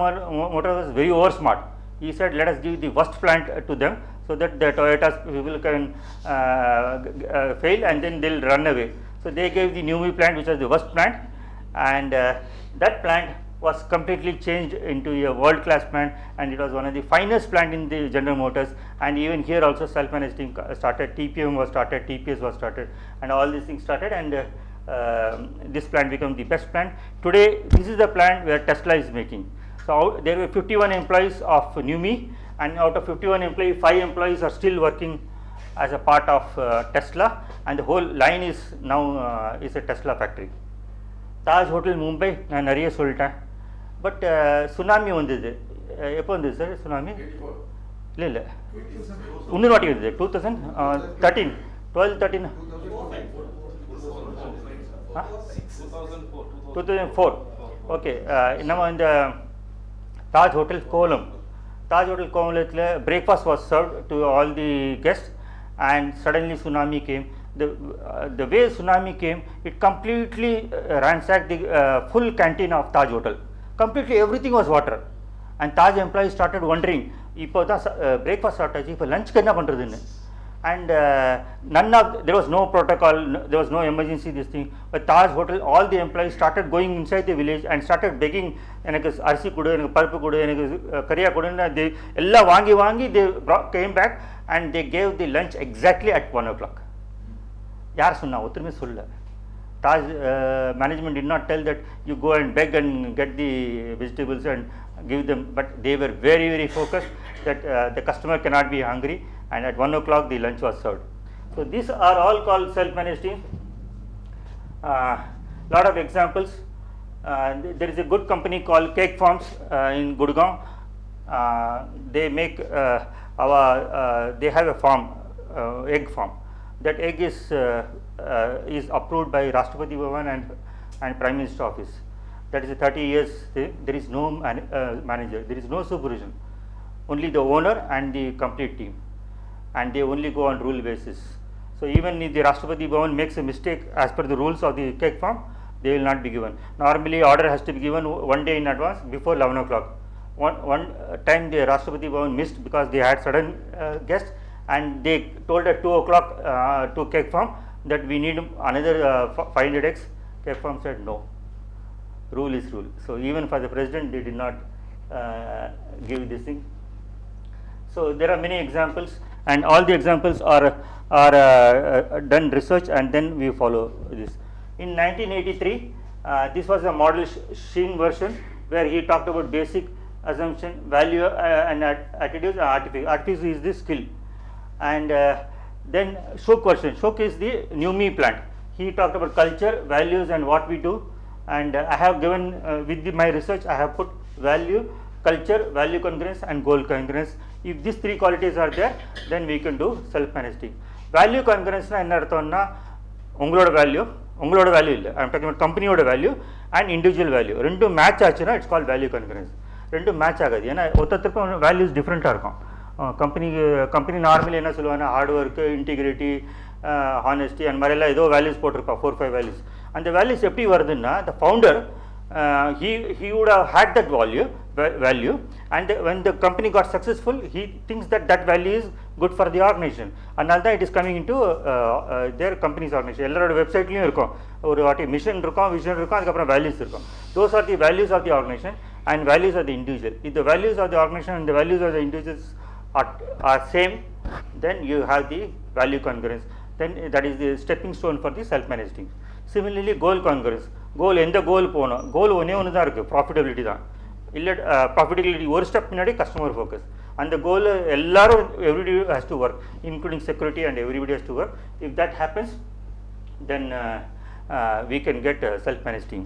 Motors was very over smart. He said, let us give the worst plant to them, so that the Toyota's people can fail, and then they will run away. So they gave the Iif&Mma plant, which was the worst plant, and that plant was completely changed into a world class plant, and it was one of the finest plant in the General Motors. And even here also self-managed team started, TPM was started, TPS was started, and all these things started, and this plant became the best plant. Today this is the plant where Tesla is making. So there were 51 employees of Iif&Mma, and out of 51 employees, 5 employees are still working as a part of Tesla, and the whole line is now is a Tesla factory. Taj Hotel Mumbai நான் நிறைய சொல்லிட்டேன். But tsunami வந்தது, எப்போ வந்தது sir tsunami? இல்லை இல்லை இன்னொரு வாட்டி வந்தது 2013 12-13 2004. ஓகே, நம்ம இந்த தாஜ் ஹோட்டல் கோலம், தாஜ் ஹோட்டல் கோலத்தில் breakfast was served to all the guests, and suddenly tsunami came. The way tsunami came, it completely ransacked the full canteen of Taj Hotel. Completely everything was water, and Taj employees started wondering, இப்போ தான் breakfast start ஆச்சு, இப்போ lunch என்ன பண்ணுறதுன்னு. And there was no protocol, there was no emergency this thing, but Taj Hotel, all the employees started going inside the village and started begging, எனக்கு அரிசி கொடு, எனக்கு பருப்பு கொடு, எனக்கு கறியா கொடுன்னு. they எல்லாம் வாங்கி they came back, and they gave the lunch exactly at 1 o'clock. யார் சொன்னா? ஒருத்தருமே சொல்ல. Taj management did not tell that you go and beg and get the vegetables and give them, but they were very, very focused that the customer cannot be hungry, and at 1 o'clock the lunch was served. So these are all called self-managed teams. Lot of examples. There is a good company called Cake Farms in Gurgaon. They make they have a farm, egg farm. That egg is approved by Rashtrapati Bhavan and Prime Minister office. That is a 30 years thing. There is no manager, there is no supervision, only the owner and the complete team, and they only go on rule basis. So even if the Rashtrapati Bhavan makes a mistake as per the rules of the cake farm, they will not be given. Normally order has to be given 1 day in advance before 11 o'clock. One time the Rashtrapati Bhavan missed because they had sudden guests, and they told at 2 o'clock to cake farm that we need another 500 eggs. Cake farm said no, rule is rule. So even for the president they did not give this thing. So there are many examples, and all the examples are done research, and then we follow this. In 1983 this was a model Sheen version, where he talked about basic assumption, value and attitudes. Artifice is the skill. And then Shok version, Shok is the Iif&Mma plant. He talked about culture, values, and what we do, and I have given with my research I have put value, culture, value congruence, and goal congruence. If these 3 qualities are there, then we can do self-managed team. Value congruence na enna arthomna, ungaloda value illa, I am talking about company oda value and individual value rendu match aachuna, it's called value congruence. Rendu match agadu, ena ottathirku values different ah irukum. Company normally என்ன சொல்லுவாங்கன்னா hard work, integrity, honesty அந்த மாதிரிலாம் ஏதோ values போட்டிருப்பா, 4-5 values. அந்த values எப்படி வருதுன்னா, the founder he would have had that value, value, and when the company got successful, he thinks that that value is good for the organization, and now it is coming into their company's organization. Elloda website liyum irukum oru vaati mission irukum, vision irukum, adukapra values irukum. Those are the values of the organization and values of the individual. If the values of the organization and the values of the individuals are same, then you have the value congruence. Then that is the stepping stone for the self-managed team. Similarly, goal congruence. Goal எந்த கோல் போகணும், கோல் ஒன்றே ஒன்று தான் இருக்குது, profitability தான். இல்லை profitability ஒரு step முன்னாடி கஸ்டமர் ஃபோக்கஸ். அந்த கோல் எல்லாரும் everybody has to work, including security and everybody has to work. If that happens, then we can get self-managed team.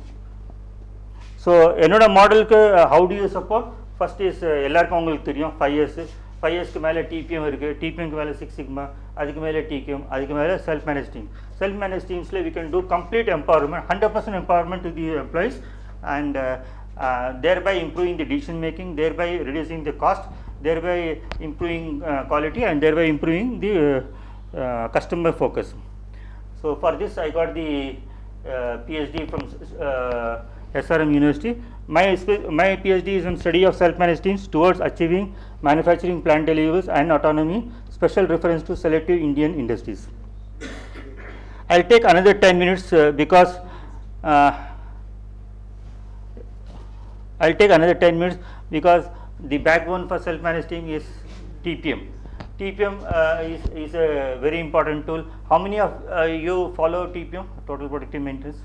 So என்னோட மாடலுக்கு how to you support? First is எல்லாருக்கும் உங்களுக்கு தெரியும் 5 இயர்ஸ்க்கு மேலே டிபிஎம் இருக்குது, டிபிஎம்க்கு மேலே 6 சிக்மா, அதுக்கு மேலே டிகிஎம், அதுக்கு மேலே self manage team. Self manage டீம்ஸில் we can do complete empowerment, 100% empowerment to the employees, and thereby improving the decision making, thereby reducing the cost, thereby improving quality, and thereby improving the customer focus. So for this I got the Ph.D. from SRM University. My PhD is on study of self-managed teams towards achieving manufacturing plant deliverables and autonomy, special reference to selective Indian industries. I'll take another 10 minutes because the backbone for self-managed team is TPM. TPM is a very important tool. How many of you follow TPM, total productive maintenance?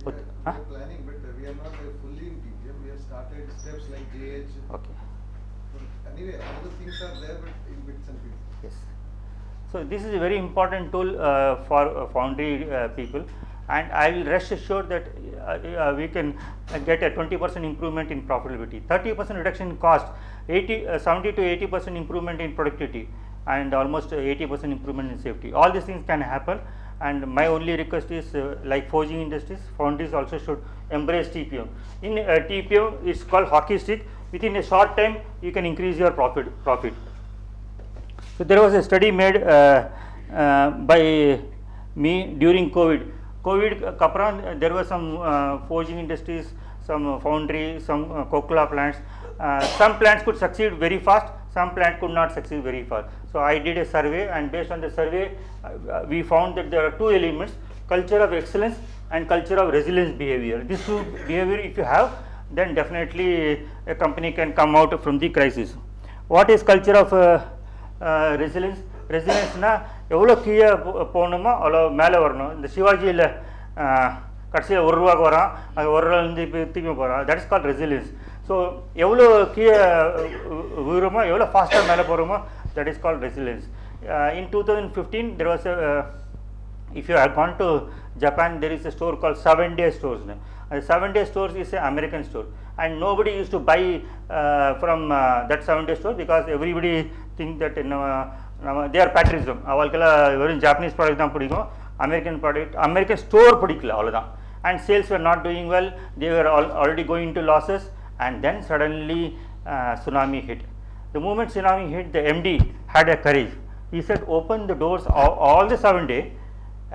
We are planning, but we are not fully in TPM. We have started steps like JH. Okay. Anyway, all the things are there, but in bits and pieces. Yes. So this is a very important tool for Foundry people, and I will rest assured that we can get a 20% improvement in profitability, 30% reduction in cost, 70 to 80% improvement in productivity, and almost 80% improvement in safety. All these things can happen. And my only request is like forging industries, foundries also should embrace TPM. In TPM, it's called hockey stick. Within a short time, you can increase your profit. So there was a study made by me during COVID. There were some forging industries, some foundry, some Coca-Cola plants. Some plants could succeed very fast, some plants could not succeed very fast. So I did a survey, and based on the survey, we found that there are two elements: culture of excellence and culture of resilience behavior. These two behavior, if you have, then definitely a company can come out from the crisis. What is culture of resilience? Resilience na எவ்வளோ கீழே போகணுமோ அவ்வளோ மேலே வரணும். இந்த சிவாஜியில் கடைசியில் ₹1 வரான், அது ₹1 இப்போ திரும்பி போகிறான். That is called resilience. So எவ்வளோ கீழே விழுறோமோ, எவ்வளோ ஃபாஸ்ட்டாக மேலே போகிறோமோ, that is called resilience. In 2015, there was a, if you have gone to Japan, there is a store called 7-day stores. 7-day stores is an American store, and nobody used to buy from that 7-day store because everybody think that they are patriotism. Avalkala very Japanese product dhaan pidikum, American product, American store pidikala avladhaan. And sales were not doing well, they were already going into losses, and then suddenly tsunami hit. The moment tsunami hit, the MD had a courage. He said, open the doors all the 7 days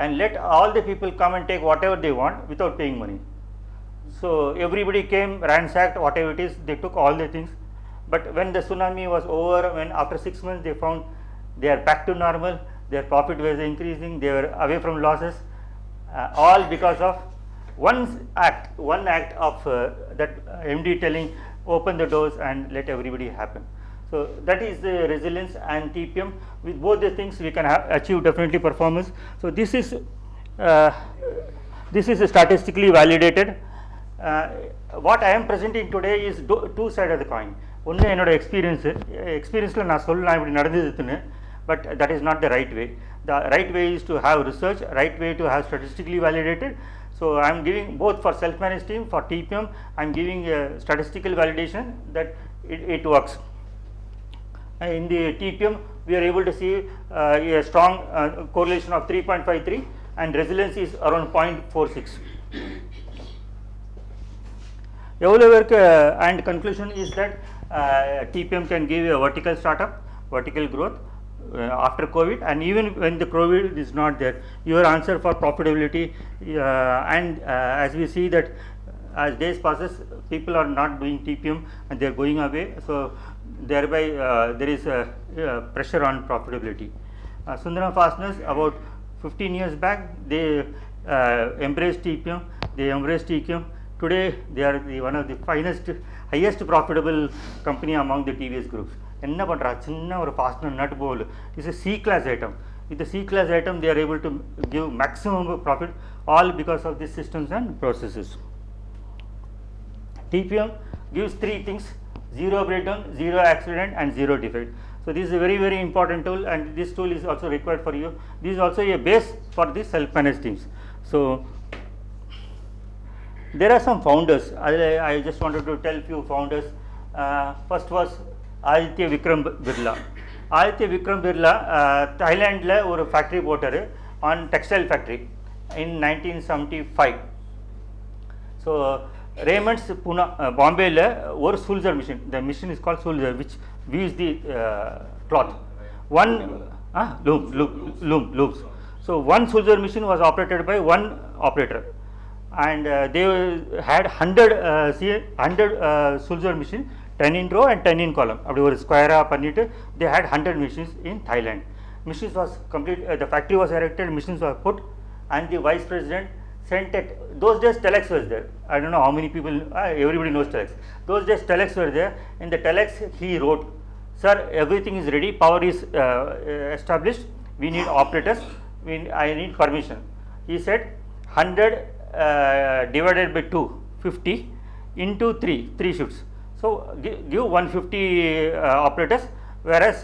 and let all the people come and take whatever they want without paying money. So everybody came, ransacked whatever it is, they took all the things. But when the tsunami was over, when after 6 months they found they are back to normal, their profit was increasing, they were away from losses, all because of one act of that MD telling, open the doors and let everybody happen. So that is the resilience and TPM. With both the things, we can achieve definitely performance. So this is statistically validated. What I am presenting today is two sides of the coin. One என்னோட experience நான் சொல்லலாம் இப்படி நடந்ததுன்னு, but that is not the right way. The right way is to have research, right way to have statistically validated. So I am giving both for self-managed team, for TPM, I am giving a statistical validation that it works. In the TPM, we are able to see a strong correlation of 3.53, and resilience is around 0.46. And conclusion is that TPM can give a vertical startup, vertical growth after COVID, and even when the COVID is not there, your answer for profitability, and as we see that as days passes, people are not doing TPM and they are going away. So thereby there is pressure on profitability. Sundaram Fasteners, about 15 years back, they embraced TPM, they embraced TQM. Today they are one of the highest profitable company among the TVS groups. என்ன பண்றா சின்ன ஒரு fastener nut bolt is a C class item. With the C class item they are able to give maximum profit, all because of these systems and processes. TPM gives three things: zero breakdown, zero accident and zero defect. So this is a very important tool, and this tool is also required for you. This is also a base for the self-managed teams. So there are some founders. I just wanted to tell few founders. First was Aditya Vikram Birla. Aditya Vikram Birla Thailand la ஒரு factory போட்டாரு on textile factory in 1975. So Raymond's Pune Bombay la ஒரு Sulzer machine. The machine is called Sulzer, which weaves the cloth. One looms. So one Sulzer machine was operated by one operator, and they had 100 Sulzer machine, 10 in row and 10 in column. அப்படி ஒரு ஸ்கொயரா பண்ணிட்டு they had 100 machines in Thailand. Machines was complete, the factory was erected, machines were put, and the vice president sent it. Those days telex was there. I don't know how many people, everybody knows telex. Those days telex were there. In the telex he wrote, "Sir, everything is ready, power is established, we need operators, I need permission." He said 100 divided by 2, 50 into 3 shifts. So give 150 operators, whereas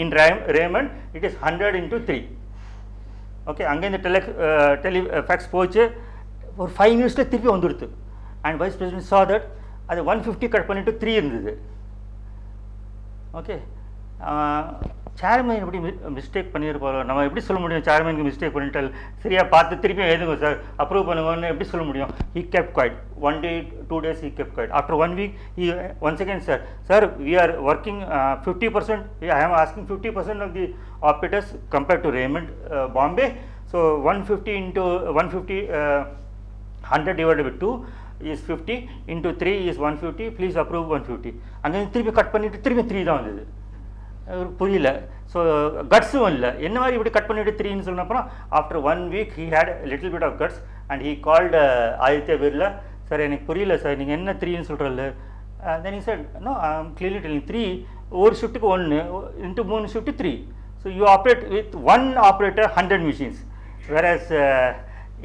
in Raymond it is 100 into 3. Okay, அங்கே இந்த facts போச்சு ஒரு 5 மினிட்ஸில் திருப்பி வந்துடுது. And vice president saw that அது 150 cut பண்ணிட்டு 3 இருந்தது. ஓகே, சேர்மன் எப்படி மிஸ்டேக் பண்ணியிருப்பாரோ, நம்ம எப்படி சொல்ல முடியும் சேர்மனுக்கு மிஸ்டேக் பண்ணிட்டால் சரியா பார்த்து திருப்பி எழுதுங்க சார் அப்ரூவ் பண்ணுங்கன்னு எப்படி சொல்ல முடியும்? He kept quiet. 1 day 2 days he kept quiet. After 1 week he once again said, "Sir, we are working 50%, I am asking 50% of the operators compared to Raymond Bombay. So 150 into 150 100 divided by 2 is 50 into 3 is 150, please approve 150." அங்கே திருப்பி cut பண்ணிட்டு திருப்பி 3 தான் வந்தது. புரியல. So கட்ஸும் இல்லை, என்ன மாதிரி இப்படி கட் பண்ணிட்டு 3ன்னு சொன்னப்பறம் after 1 week he had a little bit of guts and he called Aditya Birla, "sir எனக்கு புரியல சார், நீங்கள் என்ன 3ன்னு சொல்கிறல்ல?" Then he said, "No, I am clearly telling 3, ஒரு ஷிஃப்ட்டுக்கு 1 into 3 shift 3. So you operate with one operator 100 machines, whereas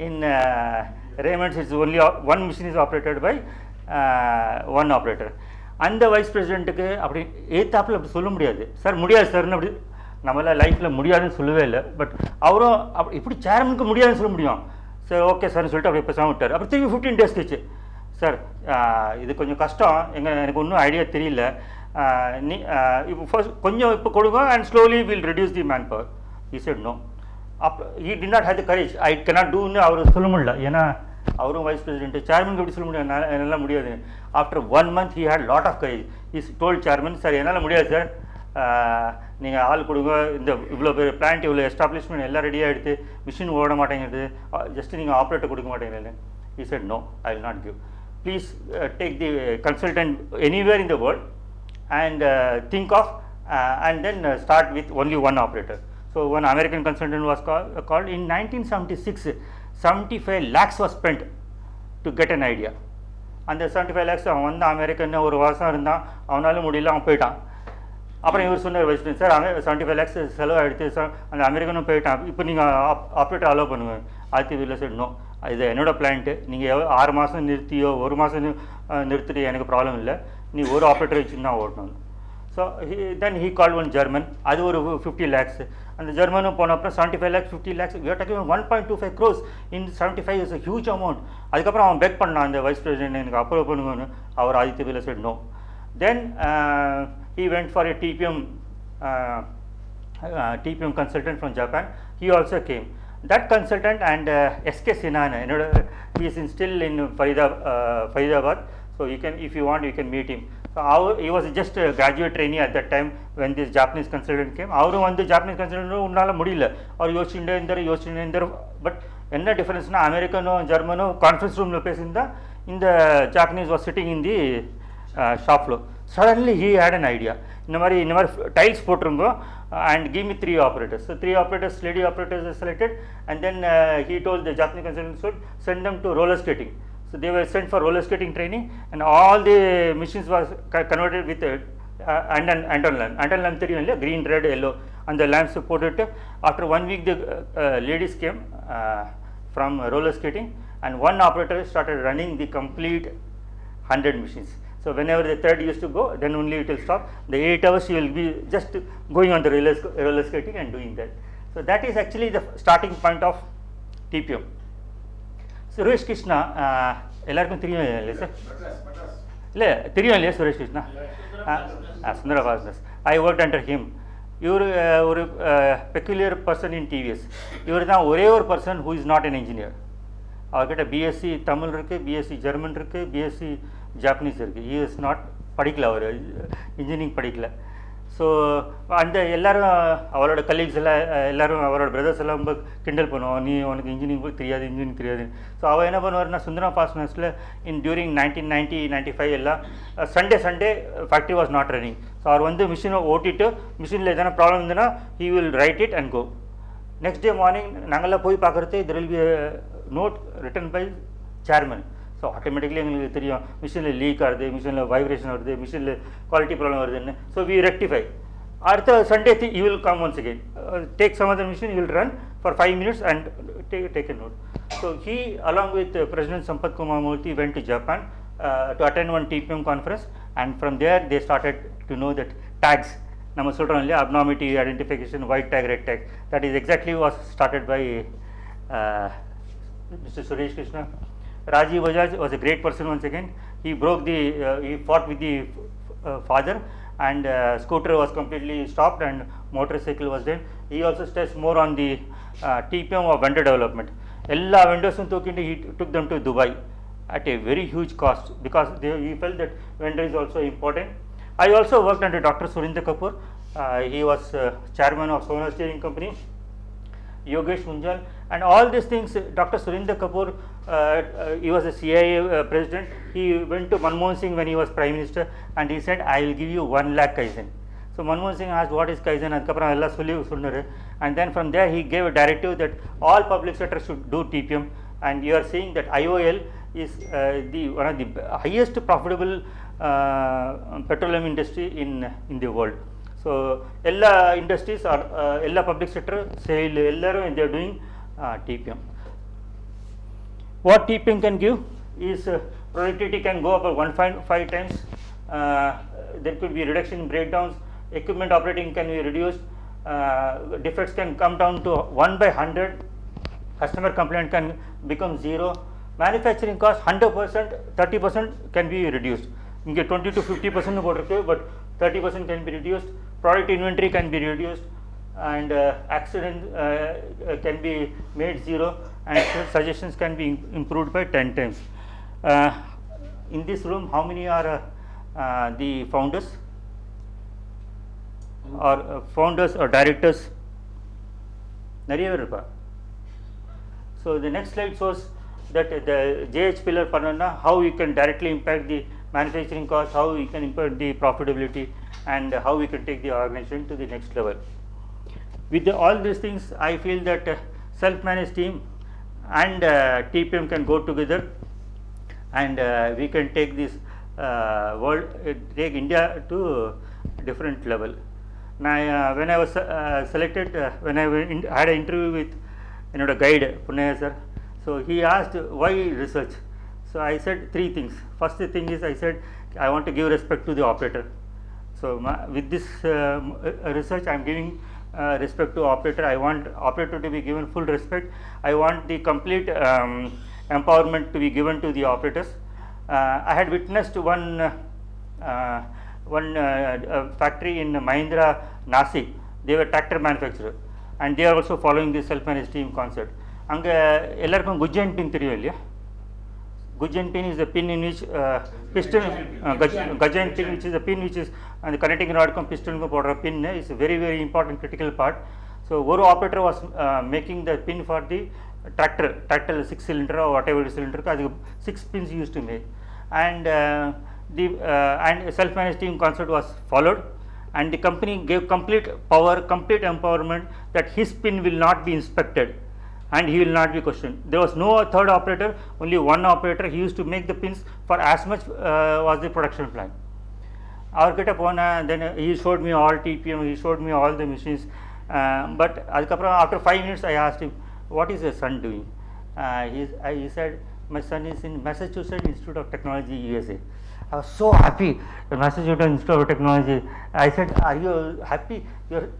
in Raymond's it's only one machine is operated by one operator." அந்த wise பிரசிடென்ட்டுக்கு அப்படி ஏத்தாப்பில் அப்படி சொல்ல முடியாது. Sir முடியாது சார்னு அப்படி நம்மளால் லைஃப்பில் முடியாதுன்னு சொல்லவே இல்லை. பட் அவரும் அப்படி இப்படி சேர்மனுக்கு முடியாதுன்னு சொல்ல முடியும். சார் ஓகே சார்னு சொல்லிட்டு அப்படி பேசாமல் விட்டார். அப்புறம் திரும்பி 15 days கழிச்சு, "சார் இது கொஞ்சம் கஷ்டம், எனக்கு ஒன்றும் ஐடியா தெரியல, நீ இப்போ ஃபர்ஸ்ட் கொஞ்சம் இப்போ கொடுங்க and slowly will reduce the man power." He said no. He did not have the courage. I cannot do ன்னு அவர் சொல்ல முடியல. ஏன்னா அவரும் வைஸ் பிரசிடென்ட், சேர்மனுக்கு எப்படி சொல்ல முடியும் என்னால் முடியாது. After 1 month he had lot of courage. He told chairman, "sir என்னால் முடியாது சார், நீங்கள் ஆள் கொடுங்க, இந்த இவ்வளோ பேர் பிளான்ட் இவ்வளோ எஸ்டாப்ளிஷ்மெண்ட் எல்லாம் ரெடியாக எடுத்து மிஷின் ஓட மாட்டேங்கிறது, ஜஸ்ட் நீங்கள் ஆப்ரேட்டர் கொடுக்க மாட்டேங்கிறது." He said no, I will not give. Please take the consultant anywhere in the world and think of and then start with only one operator. So one American consultant was called in 1976. 75 lakhs was spent to get an idea. அந்த 75 lakhs அவன் வந்து American ஒரு வருஷம் இருந்தான், அவனால முடியல, அவன் போயிட்டான். அப்புறம் இவர் சொன்னார் வைஸ் பிரசிடென்ட், "சார் 75 lakhs செலவாகிடுது சார், அந்த அமெரிக்கனும் போயிட்டான், இப்போ நீங்கள் ஆப்ரேட்டர் அலோவ் பண்ணுங்க." Aditya Birla said no, இது என்னோட பிளான்ட்டு, நீங்கள் 6 மாதம் நிறுத்தியோ 1 மாதம் நிறுத்திட்டு எனக்கு ப்ராப்ளம் இல்லை, நீ ஒரு ஆப்ரேட்டர் வச்சுன்னு தான் ஓட்டணும். So then he call one German, அது ஒரு 50 lakhs. அந்த ஜெர்மனும் போன அப்புறம் 75 lakhs 50 lakhs, we are talking 1.25 crores in 75 is a huge amount. அதுக்கப்புறம் அவன் பெக் பண்ணான் அந்த வைஸ் பிரசிடென்ட், எனக்கு அப்ரூவ் பண்ணுங்கன்னு. அவர் Aditya Birla said no. Then he went for a TPM consultant from Japan. He also came. That consultant and SK Sinhan, he is still in Faridabad. So you can, if you want, you can meet him. So he was just a graduate trainee at that time when this Japanese consultant came. அவரும் வந்து Japanese consultant உன்னால முடியல, அவர் யோசிச்சுட்டே இருந்தார். But என்ன டிஃபரன்ஸ்னா அமெரிக்கனும் ஜெர்மனும் conference ரூமில் பேசியிருந்தா in the Japanese was sitting in the shop floor. Suddenly he had an idea. In the tiles potrungo and give me 3 operators. So 3 operators, lady operators are selected, and then he told the Japanese consultant should send them to roller skating. So they were sent for roller skating training, and all the machines was converted with anton lamp, green, red, yellow, and the lamps supported. After 1 week, the ladies came from roller skating, and one operator started running the complete 100 machines. So whenever the third used to go, then only it will stop. The 8 hours she will be just going on the roller skating and doing that. So that is actually the starting point of TPM. Suresh Krishna, எல்லாருக்கும் தெரியும் இல்லையா sir? இல்லை தெரியும் இல்லையா சுரேஷ் கிருஷ்ணா? சுந்தர வாசனஸ். I worked under him. இவர் ஒரு peculiar person in TVS. இவர் தான் ஒரே ஒரு person who is not an engineer. அவர்கிட்ட பிஎஸ்சி தமிழ் இருக்குது, பிஎஸ்சி ஜெர்மன் இருக்குது, பிஎஸ்சி ஜாப்பனீஸ் இருக்குது. he is not படிக்கல, அவர் இன்ஜினியரிங் படிக்கல. ஸோ அந்த எல்லோரும் அவரோட கலீக்ஸ் எல்லோரும் அவரோட பிரதர்ஸ் எல்லாம் ரொம்ப கிண்டல் பண்ணுவோம், நீ உனக்கு இன்ஜினியரிங் தெரியாது, இன்ஜினியரிங் தெரியாது. ஸோ அவள் என்ன பண்ணுவார்னா சுந்தரம் ஃபாஸ்ட்னஸில் டியூரிங் 1990-95 எல்லாம் Sunday factory was not running. So அவர் வந்து மிஷினை ஓட்டிட்டு மிஷினில் எதனா ப்ராப்ளம் இருந்ததுன்னா he will write it and go. Next day morning நாங்கள்லாம் போய் பார்க்குறது there will be a note written by chairman. So automatically எங்களுக்கு தெரியும் மிஷினில் லீக் ஆகுது, மிஷினில் வைப்ரேஷன் வருது, மிஷினில் குவாலிட்டி ப்ராப்ளம் வருதுன்னு. So we rectify. அடுத்த Sunday you will come once again, take some other machine, you will run for 5 minutes and take a note. So he along with President Sampath Kumar Murthy went to Japan to attend one TPM conference, and from there they started to know that tags, நம்ம சொல்கிறோம் இல்லையா, abnormality identification, white tag, red tag, that is exactly was started by Mr. Suresh Krishna. Rajiv Bajaj was a great person once again. He broke the, he fought with the father, and scooter was completely stopped and motorcycle was there. He also stressed more on the TPM of vendor development. Ella vendors he took them to Dubai at a very huge cost, because he felt that vendor is also important. I also worked under Dr. Surinder Kapoor. He was chairman of Sonar Steering Company, Yogesh Munjal, and all these things. Dr. Surinder Kapoor, he was a CIA president. He went to Manmohan Singh when he was prime minister, and he said, I will give you 1 lakh Kaizen. So Manmohan Singh asked, what is Kaizen? And then from there he gave a directive that all public sector should do TPM, and you are seeing that IOL is one of the highest profitable petroleum industry in the world. So ella industries are ella public sector sale ellarum they are doing TPM. What TPM can give is productivity can go up 1.5 times. There could be reduction in breakdowns. Equipment operating can be reduced. Defects can come down to 1/100. Customer complaint can become 0. Manufacturing cost 100%, 30% can be reduced. You get 20 to 50%, but 30% can be reduced. Product inventory can be reduced, and accident can be made 0, and suggestions can be improved by 10 times. In this room, how many are the founders or directors? So the next slide shows that the JH pillar panana, how you can directly impact the manufacturing cost, how we can impact the profitability, and how we can take the organization to the next level. With all these things, I feel that self-managed team and TPM can go together, and we can take this world, take India to different level. Now, when I was selected, when I had an interview with a guide, Punaya sir, so he asked why research. So I said 3 things. First thing is, I said I want to give respect to the operator. So with this research, I am giving respect to operator. I want operator to be given full respect. I want the complete empowerment to be given to the operators. I had witnessed one factory in Mahindra, Nasik. They were tractor manufacturer, and they are also following the self-managed team concept. Anga ellarkum Gujjan pin theriyum illaya? Gujjan pin is the pin in which piston, Gujjan pin, which is the pin which is and the connecting rod come piston ko podra pin is a very important critical part. So one operator was making the pin for the tractor 6 cylinder or whatever cylinder, 6 pins used to make, and and self-managed team concept was followed, and the company gave complete power, complete empowerment that his pin will not be inspected and he will not be questioned. There was no third operator, only one operator. He used to make the pins for as much was the production plan. Then he showed me all TPM, he showed me all the machines, but after 5 minutes I asked him, what is your son doing? He said, my son is in Massachusetts Institute of Technology, USA. I was so happy, Massachusetts Institute of Technology. I said, are you happy?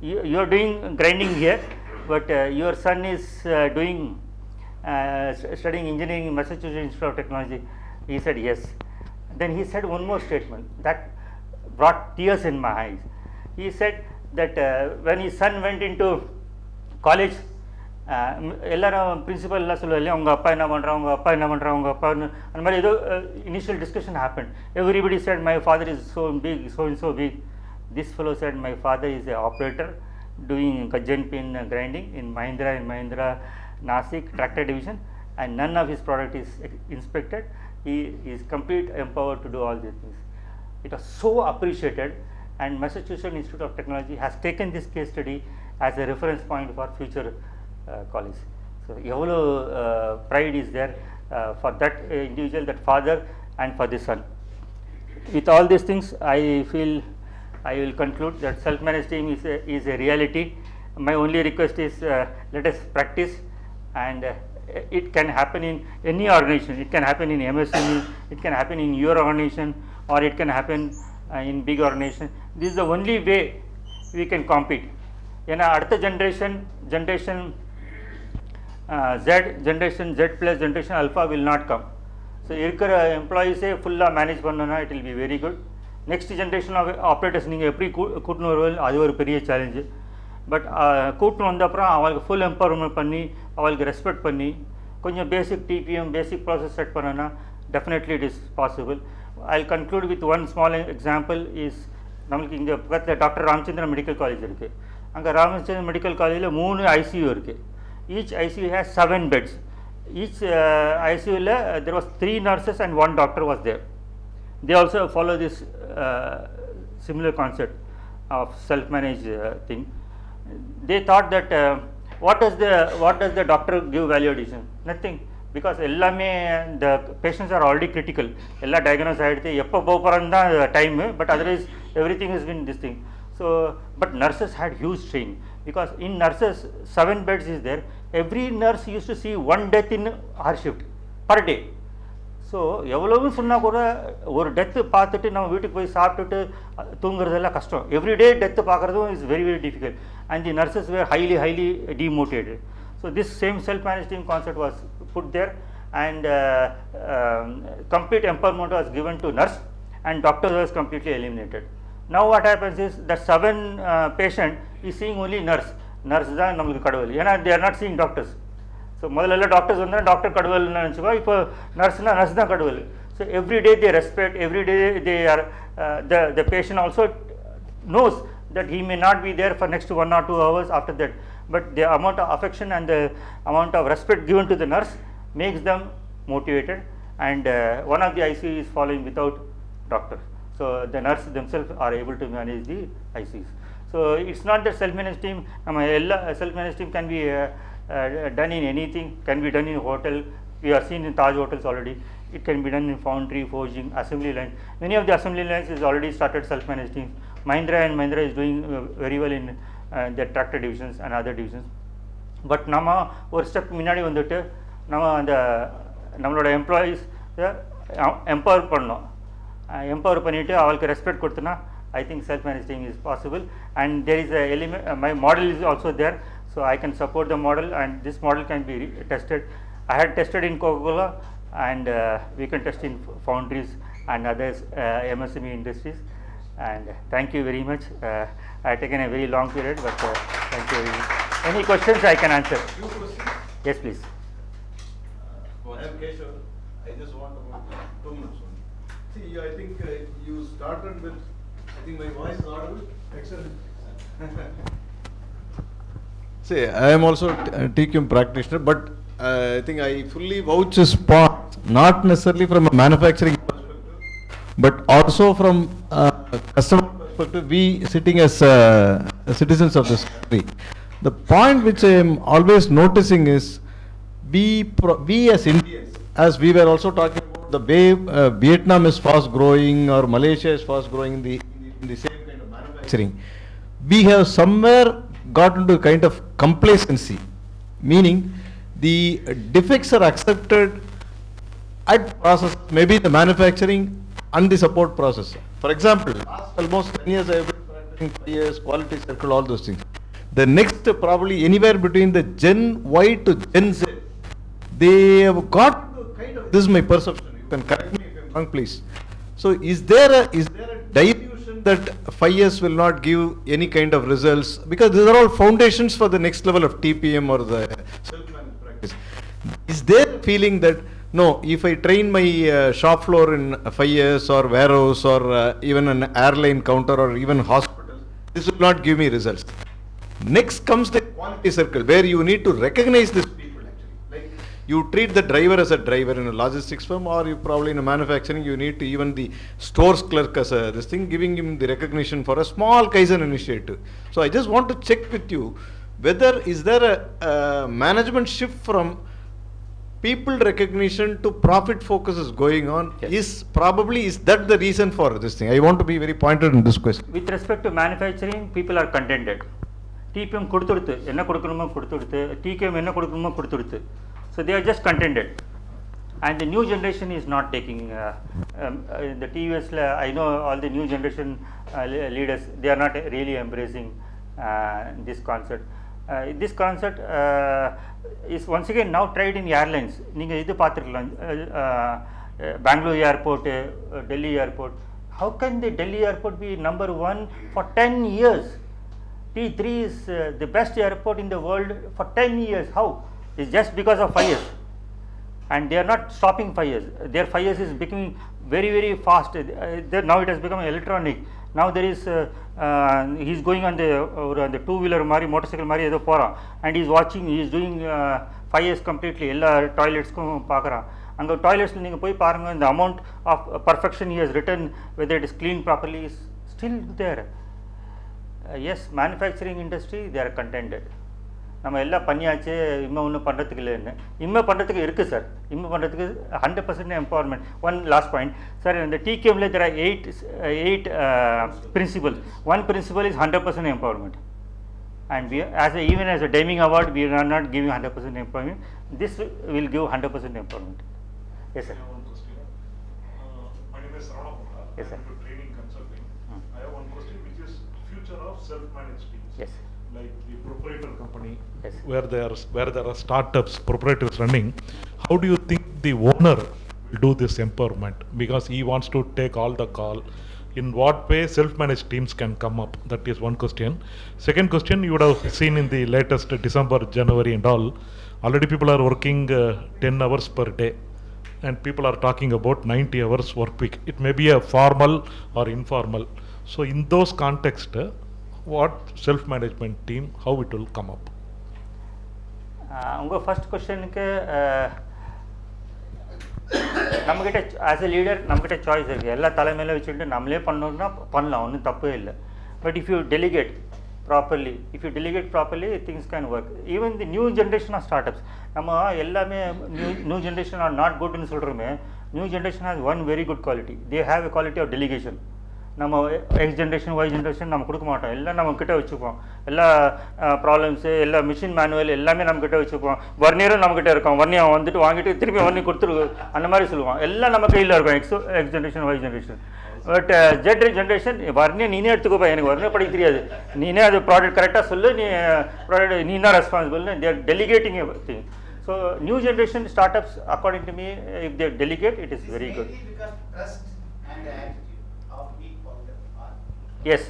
You're doing grinding here, but your son is studying engineering in Massachusetts Institute of Technology. He said, yes. Then he said one more statement that brought tears in my eyes. He said that when his son went into college, எல்லாரும் principal எல்லாம் சொல்லுவாங்க, உங்க அப்பா என்ன பண்றாங்க, உங்க அப்பா என்ன பண்றாங்க, உங்க அப்பா அந்த மாதிரி ஏதோ initial discussion happened. Everybody said my father is so big, so and so big. This fellow said my father is an operator doing gudgeon pin grinding in Mahindra Nasik tractor division, and none of his product is inspected. He is complete empowered to do all these things. It was so appreciated, and Massachusetts Institute of Technology has taken this case study as a reference point for future college. So evolo pride is there for that individual, that father, and for the son. With all these things, I feel I will conclude that self-managed team is a reality. My only request is let us practice, and it can happen in any organization. It can happen in MSME, it can happen in your organization, or it can happen in big organization. This is the only way we can compete. Adutha generation Z plus generation alpha will not come. So irukra employees full manage pannona, it will be very good. Next generation of operators neenga eppadi kootnu varuval, adu oru periya challenge. But kootnu vanda apra avalku full empowerment panni, avalku respect panni, konjam basic TPM, basic process set pannana, definitely it is possible. I'll conclude with one small example. Is namakku inga pakkatla Dr. Ramchandra Medical College irukku. Anga Ramchandra Medical College la 3 ICU irukku. Each ICU has 7 beds. Each ICU there was 3 nurses and 1 doctor was there. They also follow this similar concept of self-managed thing. They thought that what does the doctor give value addition? Nothing, because the patients are already critical. Ella diagnose aayidithe eppo poparanda time, but otherwise everything has been this thing. So but nurses had huge strain, because in nurses 7 beds is there. Every nurse used to see 1 death in her shift per day. So எவ்வளவு சொன்னா கூட ஒரு death பார்த்துட்டு நம்ம வீட்டுக்கு போய் சாப்பிட்டுட்டு தூங்குறதெல்லாம் கஷ்டம். எவ்ரி டே டெத் பார்க்குறதும் is very very difficult, and the nurses were highly demotivated. So this same self-managed team concept was put there, and complete empowerment was given to nurse, and doctor was completely eliminated. Now what happens is that 7 patient is seeing only nurse தான் நமக்கு கடவுள். ஏன்னா they are not seeing doctors. So முதல்ல doctors வந்து doctor கடவுள்னு நினச்சிக்கோ, இப்போ nurse தான் கடவுள். So every day they respect, every day they are the patient also knows that he may not be there for next 1 or 2 hours after that, but the amount of affection and the amount of respect given to the nurse makes them motivated, and one of the ICU is following without doctor. So the nurse themselves are able to manage the ICUs. So it's not that self-managed team, self-managed team can be done in anything, can be done in hotel. We have seen in Taj hotels already. It can be done in foundry, forging, assembly line. Many of the assembly lines is already started self-managed teams. Mahindra is doing very well in their tractor divisions and other divisions. But நம்ம ஒரு step முன்னாடி வந்துட்டு நம்மளோட employees empower பண்ணோம். Empower பண்ணிவிட்டு அவளுக்கு respect கொடுத்தோன்னா I think self-managed team is possible, and there is a element, my model is also there, so I can support the model, and this model can be tested. I had tested in Coca-Cola, and we can test in foundries and others MSME industries. And thank you very much. I have taken a very long period, but thank you very much. Any questions I can answer? Few questions. Yes, please. I am Keshav. I just want about 2 minutes only. See, I think you started with, I think my voice is audible. Excellent. See, I am also a TQM practitioner, but I think I fully vouch his part, not necessarily from a manufacturing perspective, but also from customer perspective, we sitting as citizens of this country. The point which I am always noticing is, we as Indians, as we were also talking about the way Vietnam is fast growing or Malaysia is fast growing in the same kind of manufacturing, we have somewhere got into a kind of complacency, meaning the defects are accepted at process, maybe the manufacturing and the support process. For example, last almost 10 years I have been practicing 5 years, quality circle, all those things. The next probably anywhere between the Gen Y to Gen Z, they have got kind of, this is my perception, you can correct me if I'm wrong please. So is there a dilution that 5 years will not give any kind of results, because these are all foundations for the next level of TPM or the self-managed practice. Is there a feeling that no, if I train my shop floor in 5 years or warehouse or even an airline counter or even hospital, this will not give me results? Next comes the quality circle, where you need to recognize these people actually. Like you treat the driver as a driver in a logistics firm, or you probably in a manufacturing, you need to even the stores clerk as a this thing, giving him the recognition for a small Kaizen initiative. So I just want to check with you, whether is there a management shift from people recognition to profit focus is going on? Yes. Is that the reason for this thing? I want to be very pointed in this question. With respect to manufacturing, people are contented. TPM கொடுத்துடுத்து என்ன கொடுக்கணுமோ கொடுத்துடுத்து TKM என்ன கொடுக்கணுமோ கொடுத்துடுத்து. So they are just contented, and the new generation is not taking the TVS. I know all the new generation leaders, they are not really embracing this concept. This concept is once again now tried in airlines. நீங்க இது பார்த்திருக்கலாம், Bangalore airport, Delhi airport. How can the Delhi airport be number 1 for 10 years? T3 is the best airport in the world for 10 years. How? It's just because of 5 years, and they are not stopping 5 years. Their 5 years is becoming very, very fast. Now it has become electronic. Now there is he's going on the two-wheeler mari, motorcycle mari edo poran, and he's watching, he is doing 5 years completely. Ella toilets ku paakran, anga toilets neenga poi paarenga, the amount of perfection he has written, whether it is cleaned properly, is still there. Yes, manufacturing industry, they are contented. நம்ம எல்லாம் பண்ணியாச்சு, இம்மா ஒன்றும் பண்ணுறதுக்கு இல்லைன்னு. இம்மா பண்ணுறதுக்கு இருக்குது சார், இம்மா பண்ணுறதுக்கு 100% empowerment. One last point sir, இந்த TKMல there are 8 principles. One principle is 100% empowerment, and we even as a Deming Award, we are not giving 100% empowerment. This will give 100% empowerment. Yes sir. One question. My name is Sridhar. Yes sir. Training consulting. I have one question, which is future of self-managed teams. Yes. Like the proprietor company, yes, where there are startups, proprietors running. How do you think the owner will do this empowerment? Because he wants to take all the call. In what way self-managed teams can come up? That is one question. Second question, you would have seen in the latest December, January and all, already people are working 10 hours per day, and people are talking about 90 hours work week. It may be a formal or informal. So in those context, what self-management team, how it will come up? உங்கள் first கொஸ்டனுக்கு நம்மக்கிட்ட as a leader நம்மக்கிட்ட choice இருக்குது. எல்லா தலைமையில வச்சுட்டு நம்மளே பண்ணணும்னா பண்ணலாம், ஒன்றும் தப்பே இல்லை. But if you delegate properly things can work. Even the new generation of start ups, நம்ம எல்லாமே நியூ ஜென்ரேஷன் ஆர் நாட் குட்னு சொல்கிறோமே. New generation has one very good quality. They have a quality of delegation. நம்ம X generation Y generation நம்ம கொடுக்க மாட்டோம், எல்லாம் நம்மக்கிட்ட வச்சுப்போம். எல்லா ப்ராப்ளம்ஸு, எல்லா மிஷின் மேனுவல் எல்லாமே நம்மக்கிட்ட வச்சுப்போம். வர்னியரும் நம்மக்கிட்ட இருக்கும், வர்னியை வந்துட்டு வாங்கிட்டு திருப்பி வர்னி கொடுத்துரு அந்த மாதிரி சொல்லுவோம். எல்லாம் நம்ம கையில் இருக்கும், X generation Y generation. But Z generation வர்னியை நீனே எடுத்துக்கோப்பா, எனக்கு வர்னியை படிக்க தெரியாது, நீனே அது ப்ராடக்ட் கரெக்டாக சொல்லு, நீ ப்ராடக்ட் நீ தான் ரெஸ்பான்சிபிள்னு they're delegating a thing. So new generation startups according to me, if they delegate, it is very good. Yes,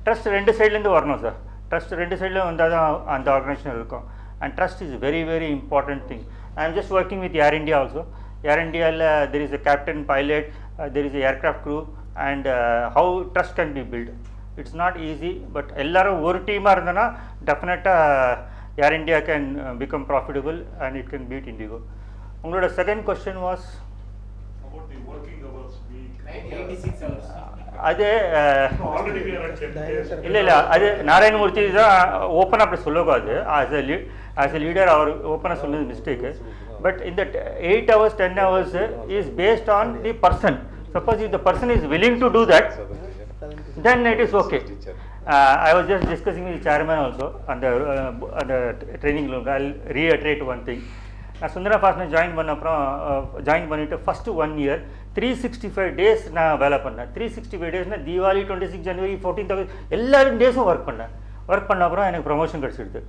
trust ரெண்டு சைட்லேருந்து வரணும் சார். ட்ரஸ்ட் ரெண்டு சைடில் வந்தால் தான் அந்த ஆர்கனைசேஷன் இருக்கும். And trust is very very important thing. I am just working with Air India also. ஏர் இண்டியாவில் there is a captain, pilot, there is a aircraft crew, and how trust can be built. It's not easy, but எல்லோரும் ஒரு டீமாக இருந்தோன்னா டெஃபினட்டாக Air India can become profitable and it can beat Indigo. The second question was about the working hours week. 86 hours. அதே Already we are at 10 days. இல்லை அது நாராயணமூர்த்தி தான் ஓப்பனாக அப்படி சொல்லக்கூடாது. ஆஸ் எ லீடர் அவர் ஓப்பனாக சொன்னது மிஸ்டேக்கு. பட் இந்த 8 hours 10 hours is based on the person. Suppose if the person is willing to do that, then it is okay. I was just discussing with the chairman also on the training room. I'll reiterate one thing. நான் Sundara fastener join பண்ண அப்புறம் join பண்ணிவிட்டு first 1 year 365 days நான் வேலை பண்ணேன். 365 daysனால் Deepavali 26 January 14th எல்லா டேஸும் work பண்ண அப்புறம் எனக்கு ப்ரொமோஷன் கிடச்சிடுது.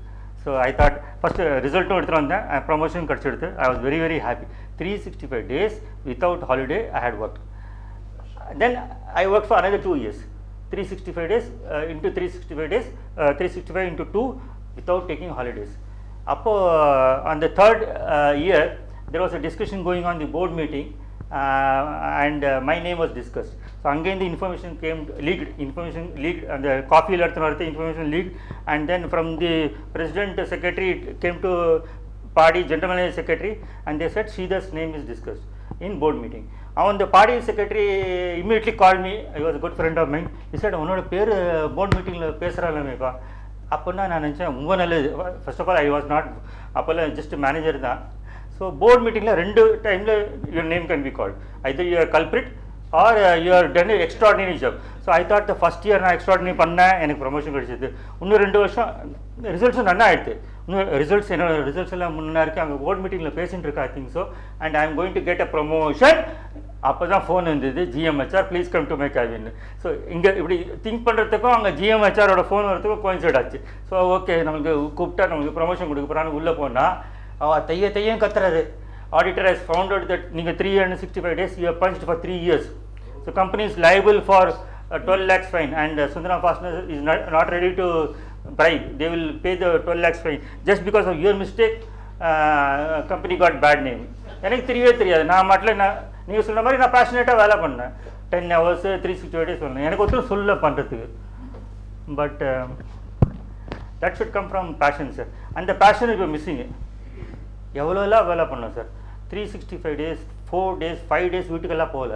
ஸோ ஐ தாட் ஃபஸ்ட்டு ரிசல்ட்டும் எடுத்துகிட்டு வந்தேன், ப்ரொமோஷன் கிடச்சிடுது. I was very very happy. 365 days without holiday I had worked. Then I worked for another 2 years. 365 days into 365 days, 365 into 2 without taking holidays. On the third year, there was a discussion going on the board meeting, and my name was discussed. So again the information came leaked, and the coffee information leaked, and then from the president secretary it came to party general manager secretary, and they said Sridhar's name is discussed in board meeting. The party secretary immediately called me. He was a good friend of mine. He said, "Unoda per board meeting la pesralamepa." அப்போனா நான் நினச்சேன் ரொம்ப நல்லது. First of all I was not அப்போல்லாம் just manager தான். So board மீட்டிங்கில் 2 டைமில் your name can be called. Either you're culprit or you're done extraordinary job. So I thought the first year நான் எக்ஸ்ட்ராடினரி பண்ணேன், எனக்கு ப்ரொமோஷன் கிடைச்சிது. இன்னும் 2 வருஷம் ரிசல்ட்ஸும் நல்லா ஆகிடுது. இன்னும் ரிசல்ட்ஸ் என்னோட ரிசல்ட்ஸ் எல்லாம் முன்னா இருக்குது. அங்கே போர்ட் மீட்டிங்கில் பேசிட்டு இருக்கா I think so, and I am going to get a promotion. அப்போ தான் ஃபோன் இருந்தது, GMHR please come to my cabin. So இங்கே இப்படி திங்க் பண்ணுறதுக்கும் அங்கே GMHRோட ஃபோன் வரதுக்கும் கோயின்சைட் ஆச்சு. ஸோ ஓகே நமக்கு கூப்பிட்டா நமக்கு ப்ரொமோஷன் கொடுக்க போகிறான்னு உள்ளே போனால் அவள் தையம் கத்துறது. Auditor has found out that நீங்கள் 365 days you have punched for 3 years. So company is liable for 12 lakhs fine, and Sundaram Fasteners is not ready to bribe. They will pay the 12 lakhs fine just because of your mistake. Company got bad name. எனக்கு தெரியவே தெரியாது. நான் மட்டும் நீங்கள் சொன்ன மாதிரி நான் பேஷனேட்டாக வேலை பண்ணேன். 10 hours 365 days சொன்னேன். எனக்கு ஒருத்தர் சொல்ல பண்ணுறதுக்கு. But that should come from passion sir. அந்த பேஷன் இப்போ மிஸ்ஸிங்கு. எவ்வளோலாம் வேலை பண்ணோம் சார். 365 days 4 days 5 days வீட்டுக்கெல்லாம் போகல.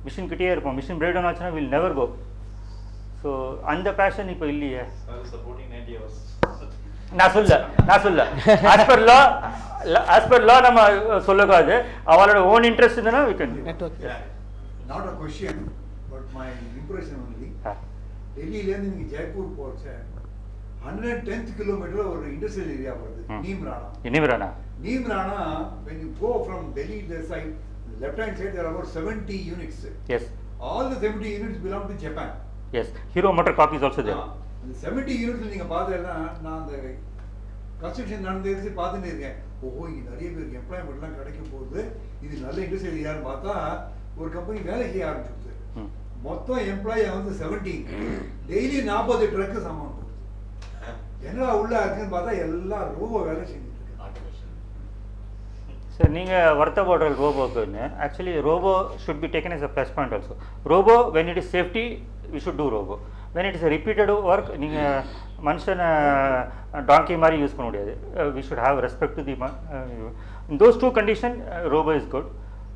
மிஷின் கிட்டே இருப்போம். மிஷின் பிரேக் டவுன் ஆச்சுன்னா வில் நெவர் கோ. ஸோ அந்த பேஷன் இப்போ இல்லையே. நான் சொல்ல as per law நம்ம சொல்லக்கூடாது. அவளோட ஓன் இன்ட்ரெஸ்ட் இருந்தா we can. Not a question, but my impression only. டெல்லியிலேருந்து நீங்கள் ஜெய்ப்பூர் போகிறச்ச 110th kilometer ஒரு இண்டஸ்ட்ரியல் ஏரியா வருது. நீம்ரானா when you go from Delhi the side, left hand side there are about 70 units. Yes. All the 70 units belong to Japan. Yes. Hero Motor Corp is also there. The 70 units நீங்கள் பார்த்தீங்கன்னா நான் அந்த construction நடந்து பார்த்துட்டு இருக்கேன். ஓஹோ இங்கே நிறைய பேருக்கு எம்ப்ளாய்மெண்ட்லாம் கிடைக்கும் போகுது, இது நல்ல இண்டஸ்ட்ரியல் ஏரியான்னு பார்த்தா ஒரு கம்பெனி வேலை செய்ய ஆரம்பிச்சுது. மொத்தம் எம்ப்ளாயி வந்து 70, டெய்லி 40 ட்ரக்கு சமம். என்னடா உள்ள இருக்குன்னு பார்த்தா எல்லாம் ரோபோ வேலை செஞ்சுட்டு இருக்கு. சார் நீங்கள் வருத்தப்படுற ரோபோக்குன்னு actually robot should be taken as a plus point also. ரோபோ when it is safety we should do robo. when it is a repeated work நீங்கள் மனுஷனை டாங்கி மாதிரி யூஸ் பண்ண முடியாது. we should have respect to the in those 2 conditions robo is good.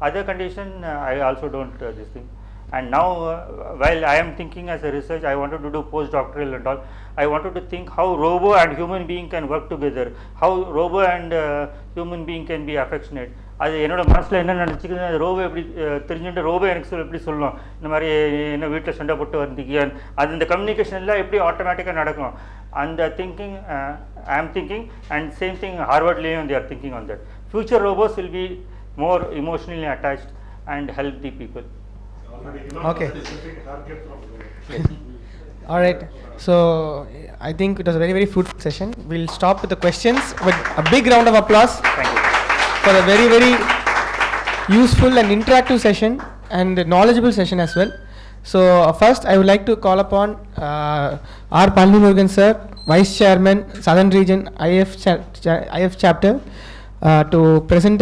Other condition I also don't this thing. And now while I am thinking as a research, I wanted to do postdoctoral and all. I wanted to think how robo and human being can work together, how robo and human being can be affectionate. அது என்னோட மனசில் என்ன நினச்சிக்குது, அது robot எப்படி தெரிஞ்சுட்டு robot எனக்கு எப்படி சொல்லணும், இந்த மாதிரி என்ன வீட்டில் சண்டை போட்டு வந்தீங்க, அது இந்த கம்யூனிகேஷன்லாம் எப்படி ஆட்டோமேட்டிக்காக நடக்கும். அந்த thinking I am thinking, and same thing ஹார்வர்ட்லேயும் they are thinking on that. Future robots will be more emotionally attached and help the people. Okay. All right. So I think it was a very, very fruitful session. We'll stop with the questions with a big round of applause. Thank you. For a very, very useful and interactive session and knowledgeable session as well. So first I would like to call upon R. Palnimurugan sir, Vice Chairman, Southern Region IF Chapter, to present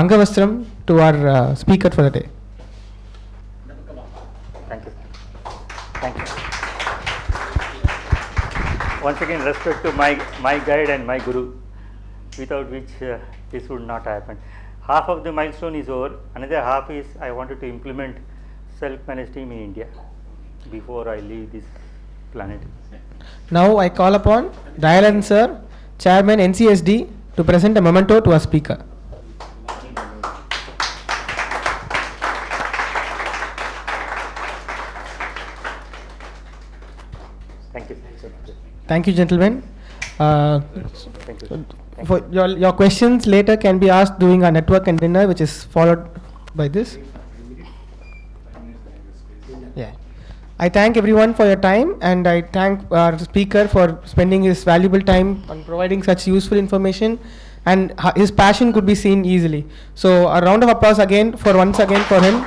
Angavastram to our speaker for the day. Thank you. Thank you. once again respect to my guide and my guru, without which this would not happen. Half of the milestone is over. Another half is I wanted to implement self-managed team in India before I leave this planet. Now I call upon Dayalan sir, Chairman NCSD, to present a memento to our speaker. Thank you. Thank you, gentlemen. Thank you. For your questions later can be asked during our network and dinner, which is followed by this. Yeah. I thank everyone for your time, and I thank our speaker for spending his valuable time on providing such useful information, and his passion could be seen easily. So a round of applause again for once again for him.